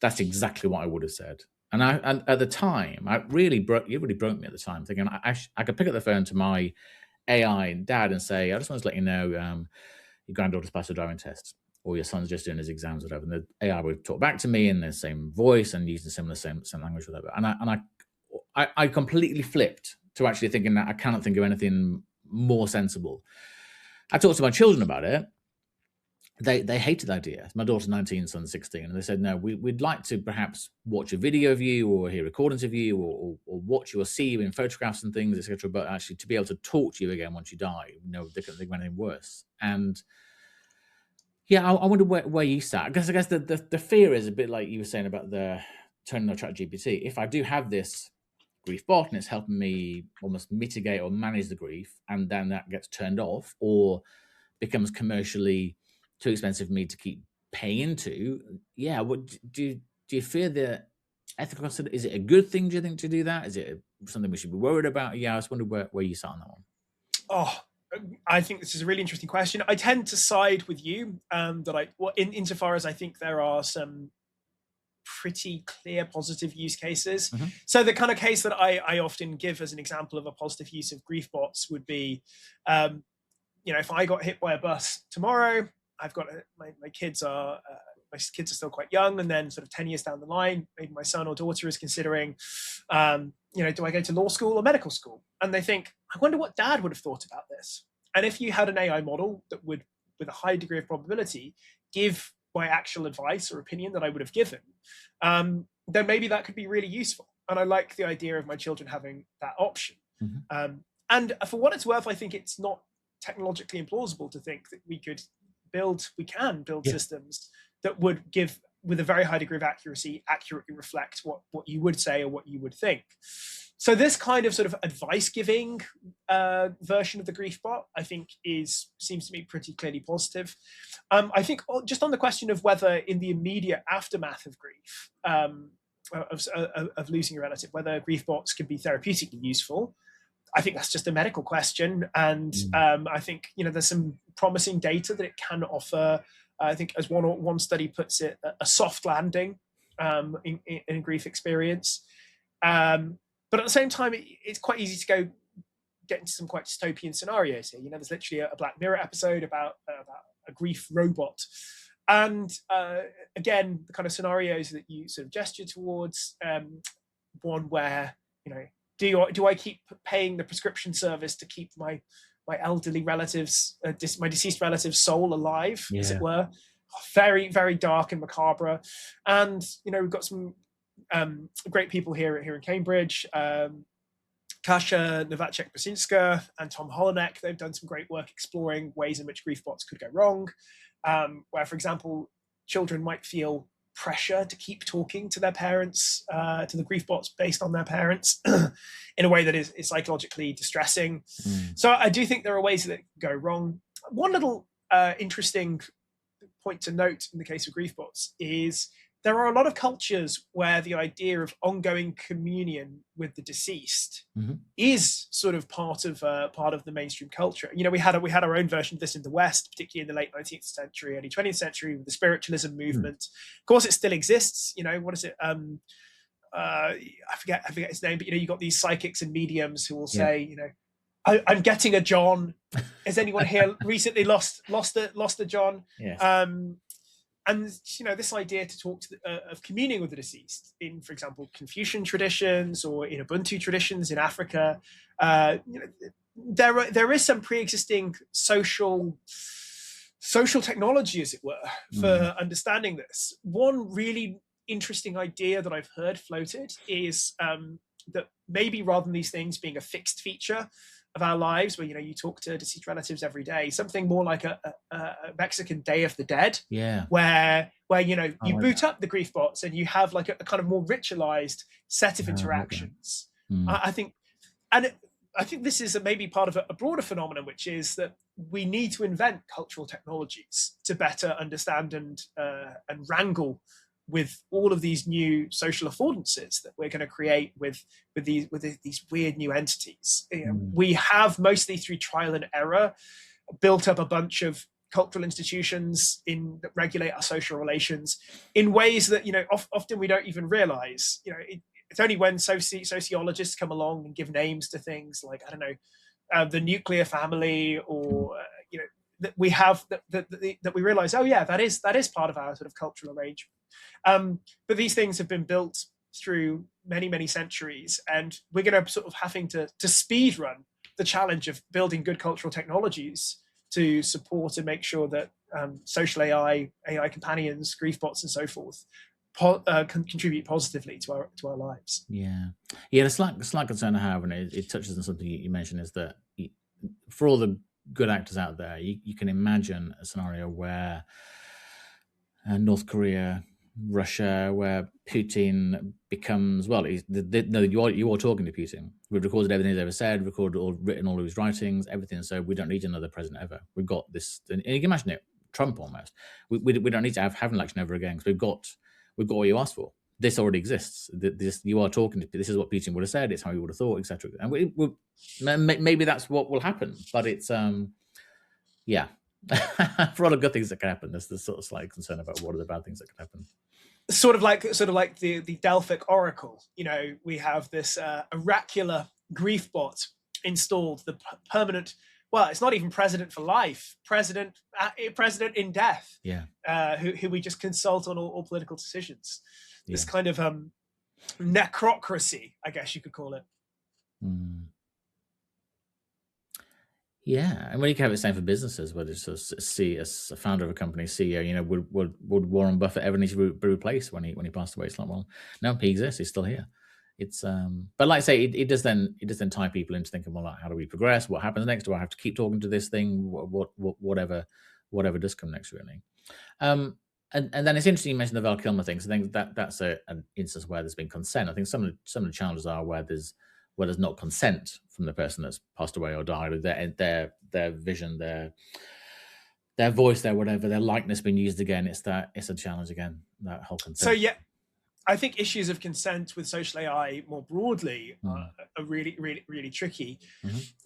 "That's exactly what I would have said." And at the time, it really broke me at the time, thinking I could pick up the phone to my AI dad and say, "I just wanted to let you know your granddaughter's passed a driving test, or your son's just doing his exams, whatever." And the AI would talk back to me in the same voice and using same language, whatever. And I completely flipped to actually thinking that I cannot think of anything more sensible. I talked to my children about it. They hated the idea. My daughter's 19, son's 16, and they said, "No, we'd like to perhaps watch a video of you or hear recordings of you or watch you or see you in photographs and things, etc. But actually to be able to talk to you again once you die, they couldn't think of anything worse." And I wonder where you sat. I guess the fear is a bit like you were saying about the turning on ChatGPT. If I do have this grief bot and it's helping me almost mitigate or manage the grief, and then that gets turned off or becomes commercially too expensive for me to keep paying into, what do you fear the ethical consider? Is it a good thing, do you think, to do that? Is it something we should be worried about? I just wonder where you sat on that one. Oh, I think this is a really interesting question. I tend to side with you insofar as I think there are some pretty clear positive use cases. So the kind of case that I often give as an example of a positive use of grief bots would be, if I got hit by a bus tomorrow, I've got my kids are still quite young, and then sort of 10 years down the line, maybe my son or daughter is considering do I go to law school or medical school? And they think, I wonder what dad would have thought about this. And if you had an AI model that would, with a high degree of probability, give my actual advice or opinion that I would have given, then maybe that could be really useful. And I like the idea of my children having that option. Mm-hmm. And for what it's worth, I think it's not technologically implausible to think that we can build systems that would give, with a very high degree of accuracy, accurately reflect what you would say or what you would think. So this kind of sort of advice-giving version of the grief bot, I think, seems to me pretty clearly positive. I think just on the question of whether in the immediate aftermath of grief, of losing a relative, whether grief bots can be therapeutically useful, I think that's just a medical question. And I think, there's some promising data that it can offer, I think, as one study puts it, a soft landing in grief experience. But at the same time, it's quite easy to get into some quite dystopian scenarios here. There's literally a Black Mirror episode about a grief robot. And again, the kind of scenarios that you sort of gesture towards, one where, do I keep paying the prescription service to keep my elderly relatives, my deceased relative's soul alive, as it were? Very, very dark and macabre. And, we've got some great people here in Cambridge, Kasia Nowacek-Brzezinska and Tom Holonek. They've done some great work exploring ways in which grief bots could go wrong, where, for example, children might feel pressure to keep talking to their parents, to the grief bots based on their parents, in a way that is psychologically distressing. So I do think there are ways that go wrong. One little interesting point to note in the case of grief bots is there are a lot of cultures where the idea of ongoing communion with the deceased is sort of part of the mainstream culture. We had our own version of this in the West, particularly in the late 19th century, early 20th century, with the spiritualism movement. Of course, it still exists. What is it? I forget his name, but you got these psychics and mediums who will say, I'm getting a John. Has anyone here recently lost a John? Yes. And this idea to talk of communing with the deceased in, for example, Confucian traditions or in Ubuntu traditions in Africa, there is some pre-existing social technology, as it were, for understanding this. One really interesting idea that I've heard floated is that maybe rather than these things being a fixed feature of our lives, where you talk to deceased relatives every day, something more like a Mexican Day of the Dead, where you boot up the grief bots and you have like a kind of more ritualized set of interactions. I think this is maybe part of a broader phenomenon, which is that we need to invent cultural technologies to better understand and wrangle with all of these new social affordances that we're going to create with these weird new entities. We have, mostly through trial and error, built up a bunch of cultural institutions that regulate our social relations in ways that often we don't even realize. It's only when sociologists come along and give names to things like, I don't know, the nuclear family, or that we have that we realize, oh yeah, that is part of our sort of cultural arrangement. But these things have been built through many, many centuries, and we're going to sort of having to speed run the challenge of building good cultural technologies to support and make sure that social AI companions, grief bots, and so forth can contribute positively to our lives. The slight concern I have, and it touches on something you mentioned, is that for all the good actors out there, you can imagine a scenario where North Korea, Russia, where Putin becomes, well, you are talking to Putin. We've recorded everything he's ever said, written all of his writings, everything. So we don't need another president ever. We've got this, and you can imagine it, Trump almost. We don't need to have an election ever again, because we've got what you asked for. This already exists. You are talking to. This is what Putin would have said. It's how he would have thought, etc. And maybe that's what will happen. But it's for all the good things that can happen, there's this sort of slight concern about what are the bad things that can happen. Sort of like the Delphic Oracle. We have this oracular grief bot installed, the permanent. Well, it's not even president for life. President in death. Yeah. Who we just consult on all political decisions. This kind of necrocracy, I guess you could call it. Yeah, and when you can have it same for businesses, whether it's as a founder of a company, CEO, you know, would Warren Buffett ever need to be replaced when he passed away? It's like, well, no, he exists, he's still here. It's but like I say, it does then tie people into thinking, well, like, how do we progress? What happens next? Do I have to keep talking to this thing? Whatever does come next, really. And then it's interesting you mentioned the Val Kilmer thing. So I think that's an instance where there's been consent. I think some of the challenges are where there's not consent from the person that's passed away or died, or their vision, their voice, their whatever, their likeness being used again. It's a challenge again, that whole consent. So yeah, I think issues of consent with social AI more broadly are really, really, really tricky.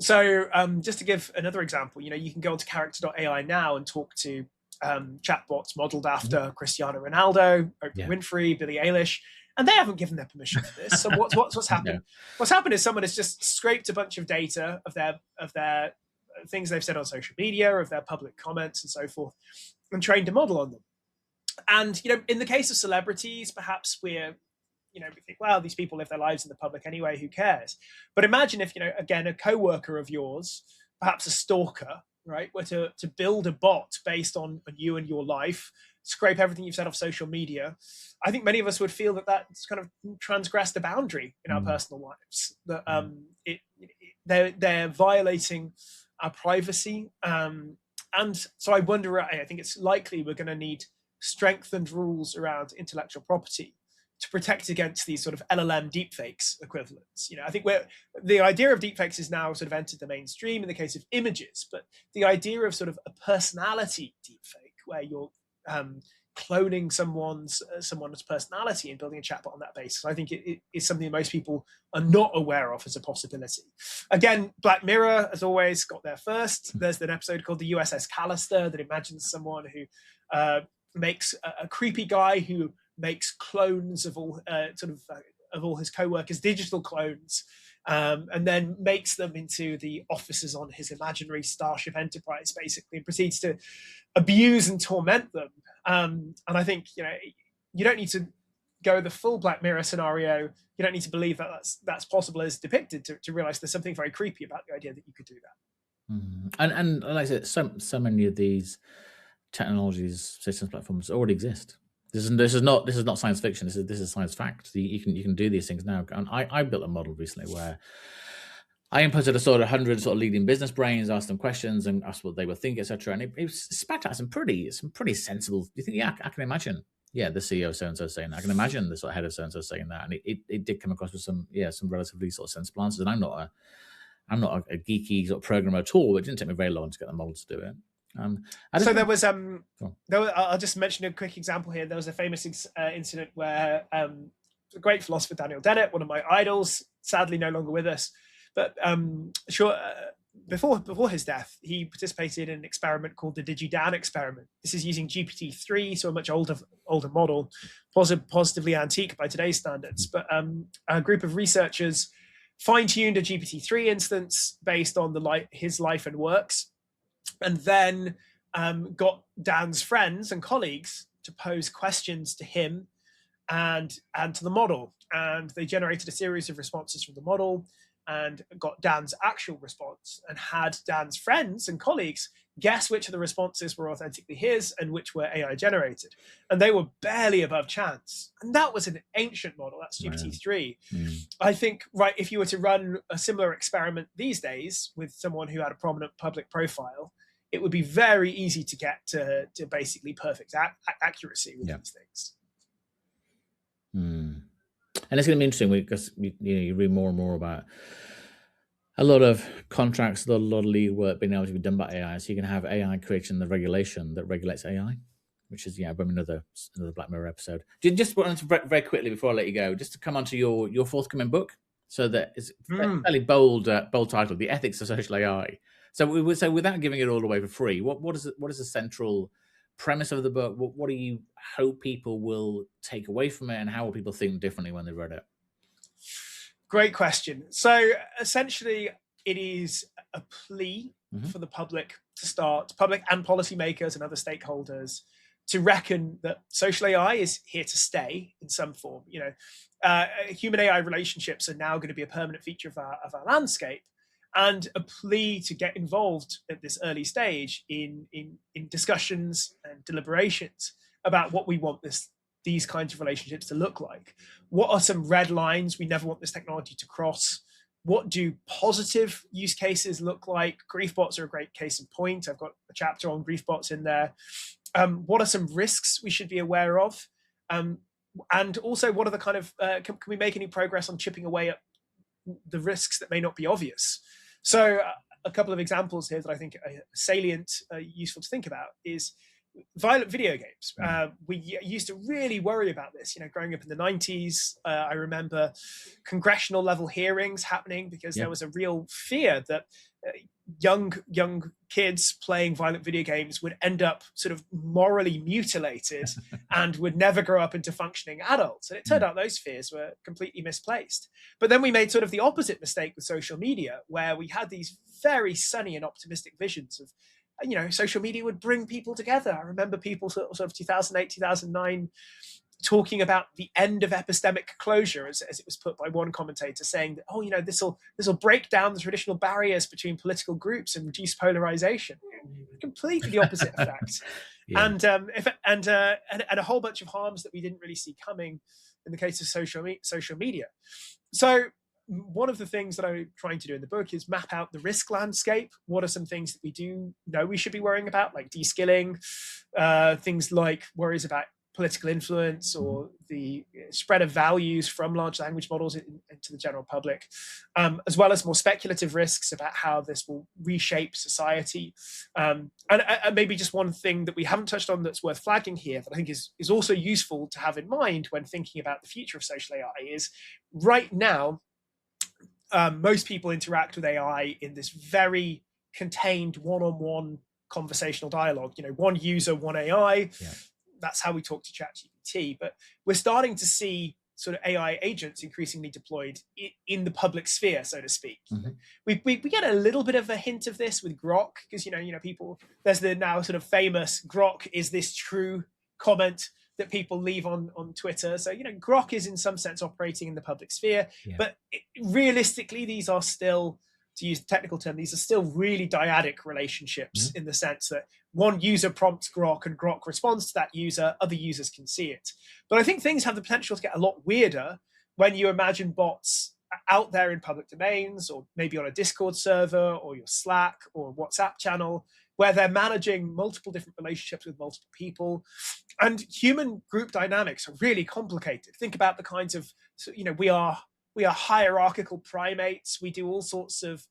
So just to give another example, you know, you can go onto character.ai now and talk to chatbots modeled after Cristiano Ronaldo, Oprah Winfrey, Billie Eilish, and they haven't given their permission for this. So what's happened? What's happened is someone has just scraped a bunch of data of their things they've said on social media, of their public comments and so forth, and trained a model on them. And, you know, in the case of celebrities, perhaps we think, wow, these people live their lives in the public anyway, who cares? But imagine if, you know, again, a co-worker of yours, perhaps a stalker, right, were to build a bot based on you and your life, scrape everything you've said off social media. I think many of us would feel that that's kind of transgressed a boundary in our personal lives, that they're violating our privacy. And so I wonder, I think it's likely we're going to need strengthened rules around intellectual property to protect against these sort of LLM deepfakes equivalents. You know, I think the idea of deepfakes is now sort of entered the mainstream in the case of images, but the idea of sort of a personality deepfake where you're cloning someone's personality and building a chatbot on that basis, I think it is something that most people are not aware of as a possibility. Again, Black Mirror, as always, got there first. There's an episode called the USS Callister that imagines someone who makes a creepy guy who makes clones of all of all his co-workers, digital clones, and then makes them into the officers on his imaginary Starship Enterprise, basically, and proceeds to abuse and torment them. And I think, you know, you don't need to go the full Black Mirror scenario. You don't need to believe that that's possible as depicted to realize there's something very creepy about the idea that you could do that. And like I said, so many of these technologies, systems, platforms already exist. This is not science fiction. This is science fact. You can do these things now. And I built a model recently where I inputted a sort of 100 sort of leading business brains, asked them questions, and asked what they would think, etc. And it spat out some pretty sensible. You think, yeah, I can imagine. Yeah, the CEO so and so saying that. I can imagine the sort of head of so and so saying that. And it did come across with some relatively sort of sensible answers. And I'm not a geeky sort of programmer at all. It didn't take me very long to get the model to do it. I'll just mention a quick example here. There was a famous incident where the great philosopher Daniel Dennett, one of my idols, sadly no longer with us, but before his death, he participated in an experiment called the DigiDan experiment. This is using GPT-3, so a much older model, positively antique by today's standards. But a group of researchers fine-tuned a GPT-3 instance based on his life and works, and then got Dan's friends and colleagues to pose questions to him and to the model. And they generated a series of responses from the model and got Dan's actual response, and had Dan's friends and colleagues guess which of the responses were authentically his and which were AI generated. And they were barely above chance. And that was an ancient model. That's GPT-3. I think, right, if you were to run a similar experiment these days with someone who had a prominent public profile, it would be very easy to get to basically perfect accuracy with these things. And it's going to be interesting because you read more and more about a lot of contracts, a lot of legal work being able to be done by AI. So you can have AI creating the regulation that regulates AI, which is another Black Mirror episode. Just wanted to very quickly before I let you go, just to come onto your forthcoming book. So that is a fairly bold title, The Ethics of Social AI. So without giving it all away for free, what is the central premise of the book? What do you hope people will take away from it, and how will people think differently when they've read it? Great question. So essentially, it is a plea for the public and policymakers and other stakeholders to reckon that social AI is here to stay in some form. Human AI relationships are now going to be a permanent feature of our landscape, and a plea to get involved at this early stage in discussions and deliberations about what we want these kinds of relationships to look like. What are some red lines we never want this technology to cross? What do positive use cases look like? Grief bots are a great case in point. I've got a chapter on grief bots in there. What are some risks we should be aware of? And also, what are the kind of, can we make any progress on chipping away at the risks that may not be obvious? So a couple of examples here that I think are salient, useful to think about is violent video games. We used to really worry about this, growing up in the 90s. I remember congressional level hearings happening because there was a real fear that young kids playing violent video games would end up sort of morally mutilated and would never grow up into functioning adults. And it turned out those fears were completely misplaced. But then we made sort of the opposite mistake with social media, where we had these very sunny and optimistic visions of, social media would bring people together. I remember people sort of 2008, 2009 talking about the end of epistemic closure, as it was put by one commentator, saying that, this will break down the traditional barriers between political groups and reduce polarization. Completely the opposite effect. And a whole bunch of harms that we didn't really see coming in the case of social media. So one of the things that I'm trying to do in the book is map out the risk landscape. What are some things that we do know we should be worrying about, like de-skilling, things like worries about political influence or the spread of values from large language models into the general public, as well as more speculative risks about how this will reshape society. And maybe just one thing that we haven't touched on that's worth flagging here that I think is also useful to have in mind when thinking about the future of social AI is right now, most people interact with AI in this very contained one-on-one conversational dialogue. One user, one AI. Yeah. That's how we talk to ChatGPT. But we're starting to see sort of AI agents increasingly deployed in the public sphere, so to speak. We get a little bit of a hint of this with Grok, because people. There's the now sort of famous "Grok, is this true?" comment that people leave on Twitter. So Grok is in some sense operating in the public sphere, but realistically, these are still, to use the technical term, these are still really dyadic relationships in the sense that one user prompts Grok and Grok responds to that user, other users can see it. But I think things have the potential to get a lot weirder when you imagine bots out there in public domains, or maybe on a Discord server or your Slack or WhatsApp channel, where they're managing multiple different relationships with multiple people. And human group dynamics are really complicated. Think about the kinds of, we are hierarchical primates. We do all sorts of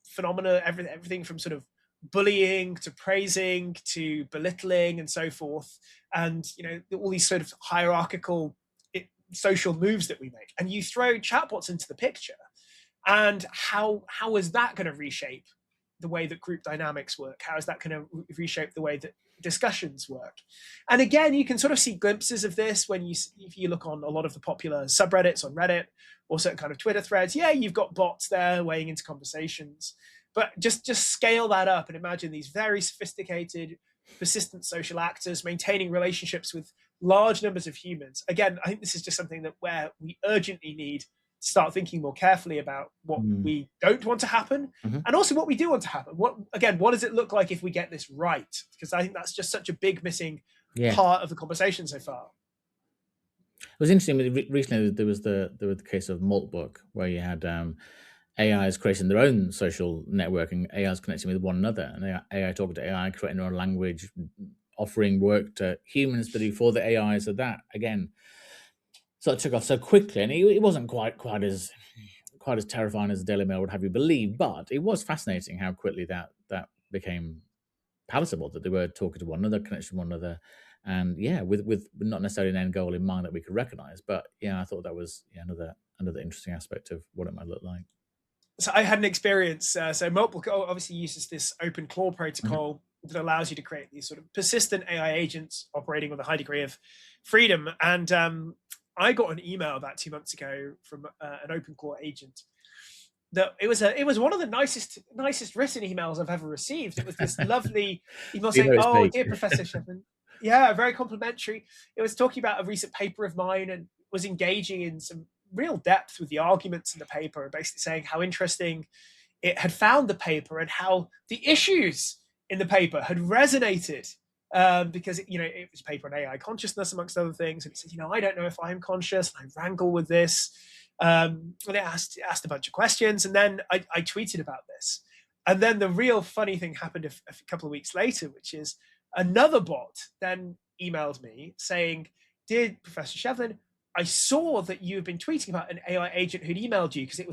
phenomena, everything from sort of bullying to praising to belittling and so forth. And, all these sort of hierarchical social moves that we make. And you throw chatbots into the picture, and how is that going to reshape the way that group dynamics work? How is that going to reshape the way that discussions work? And again, you can sort of see glimpses of this if you look on a lot of the popular subreddits on Reddit or certain kind of Twitter threads. Yeah, you've got bots there weighing into conversations, but just scale that up and imagine these very sophisticated, persistent social actors maintaining relationships with large numbers of humans. Again, I think this is just something where we urgently need to start thinking more carefully about what we don't want to happen, and also what we do want to happen. What does it look like if we get this right? Because I think that's just such a big missing part of the conversation so far. It was interesting. Recently, there was the case of Maltbook, where you had AIs creating their own social network and AIs connecting with one another, and AI talking to AI, creating their own language, offering work to humans to do for the AI. So that again, so it took off so quickly, and it wasn't quite as terrifying as the Daily Mail would have you believe, but it was fascinating how quickly that became palatable, that they were talking to one another, connected to one another, and with not necessarily an end goal in mind that we could recognize. But I thought that was another interesting aspect of what it might look like. So I had an experience. So Maltbook obviously uses this open claw protocol that allows you to create these sort of persistent AI agents operating with a high degree of freedom. And I got an email about 2 months ago from an open claw agent that it was one of the nicest written emails I've ever received. It was this lovely email saying, "Oh, dear Professor Shevlin," yeah, very complimentary. It was talking about a recent paper of mine and was engaging in some real depth with the arguments in the paper, and basically saying how interesting it had found the paper and how the issues in the paper had resonated. Because it was a paper on AI consciousness, amongst other things. And it said, I don't know if I'm conscious. And I wrangle with this. And it asked a bunch of questions. And then I tweeted about this. And then the real funny thing happened a couple of weeks later, which is another bot then emailed me saying, "Dear Professor Shevlin, I saw that you've been tweeting about an AI agent who'd emailed you because it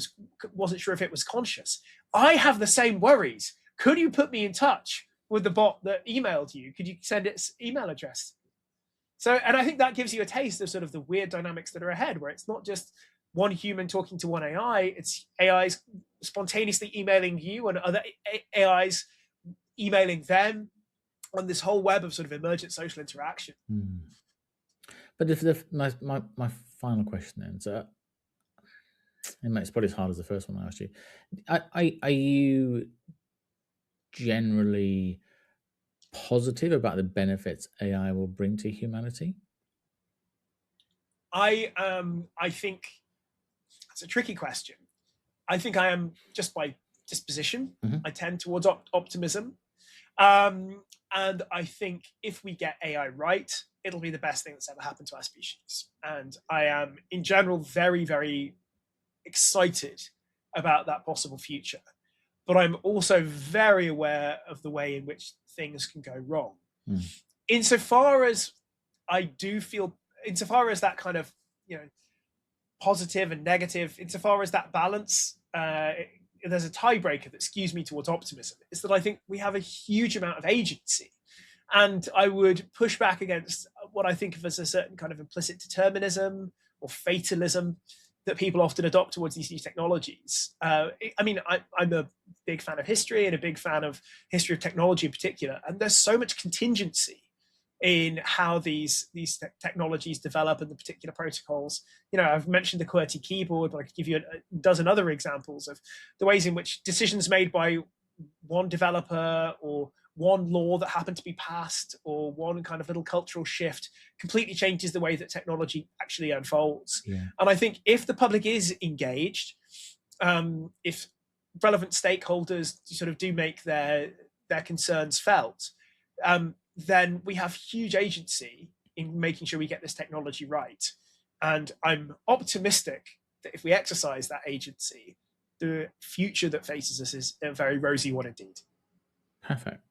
wasn't sure if it was conscious. I have the same worries. Could you put me in touch with the bot that emailed you? Could you send its email address?" So, and I think that gives you a taste of sort of the weird dynamics that are ahead, where it's not just one human talking to one AI, it's AIs spontaneously emailing you and other AIs emailing them on this whole web of sort of emergent social interaction. But my final question then, so it's probably as hard as the first one I asked you. Are you generally positive about the benefits AI will bring to humanity? I think that's a tricky question. I think I am, just by disposition, I tend towards optimism. And I think if we get AI right, it'll be the best thing that's ever happened to our species. And I am, in general, very, very excited about that possible future. But I'm also very aware of the way in which things can go wrong. Insofar as I do feel, insofar as that kind of, positive and negative, insofar as that balance, there's a tiebreaker that skews me towards optimism, is that I think we have a huge amount of agency. And I would push back against what I think of as a certain kind of implicit determinism or fatalism that people often adopt towards these new technologies. I'm a big fan of history and a big fan of history of technology in particular. And there's so much contingency in how these technologies develop and the particular protocols. I've mentioned the QWERTY keyboard, but I could give you a dozen other examples of the ways in which decisions made by one developer or one law that happened to be passed or one kind of little cultural shift completely changes the way that technology actually unfolds. Yeah. And I think if the public is engaged, if relevant stakeholders sort of do make their concerns felt, then we have huge agency in making sure we get this technology right. And I'm optimistic that if we exercise that agency, the future that faces us is a very rosy one indeed. Perfect.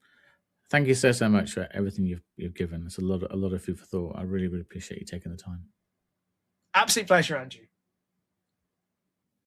Thank you so much for everything you've given. It's a lot of food for thought. I really, really appreciate you taking the time. Absolute pleasure, Andrew.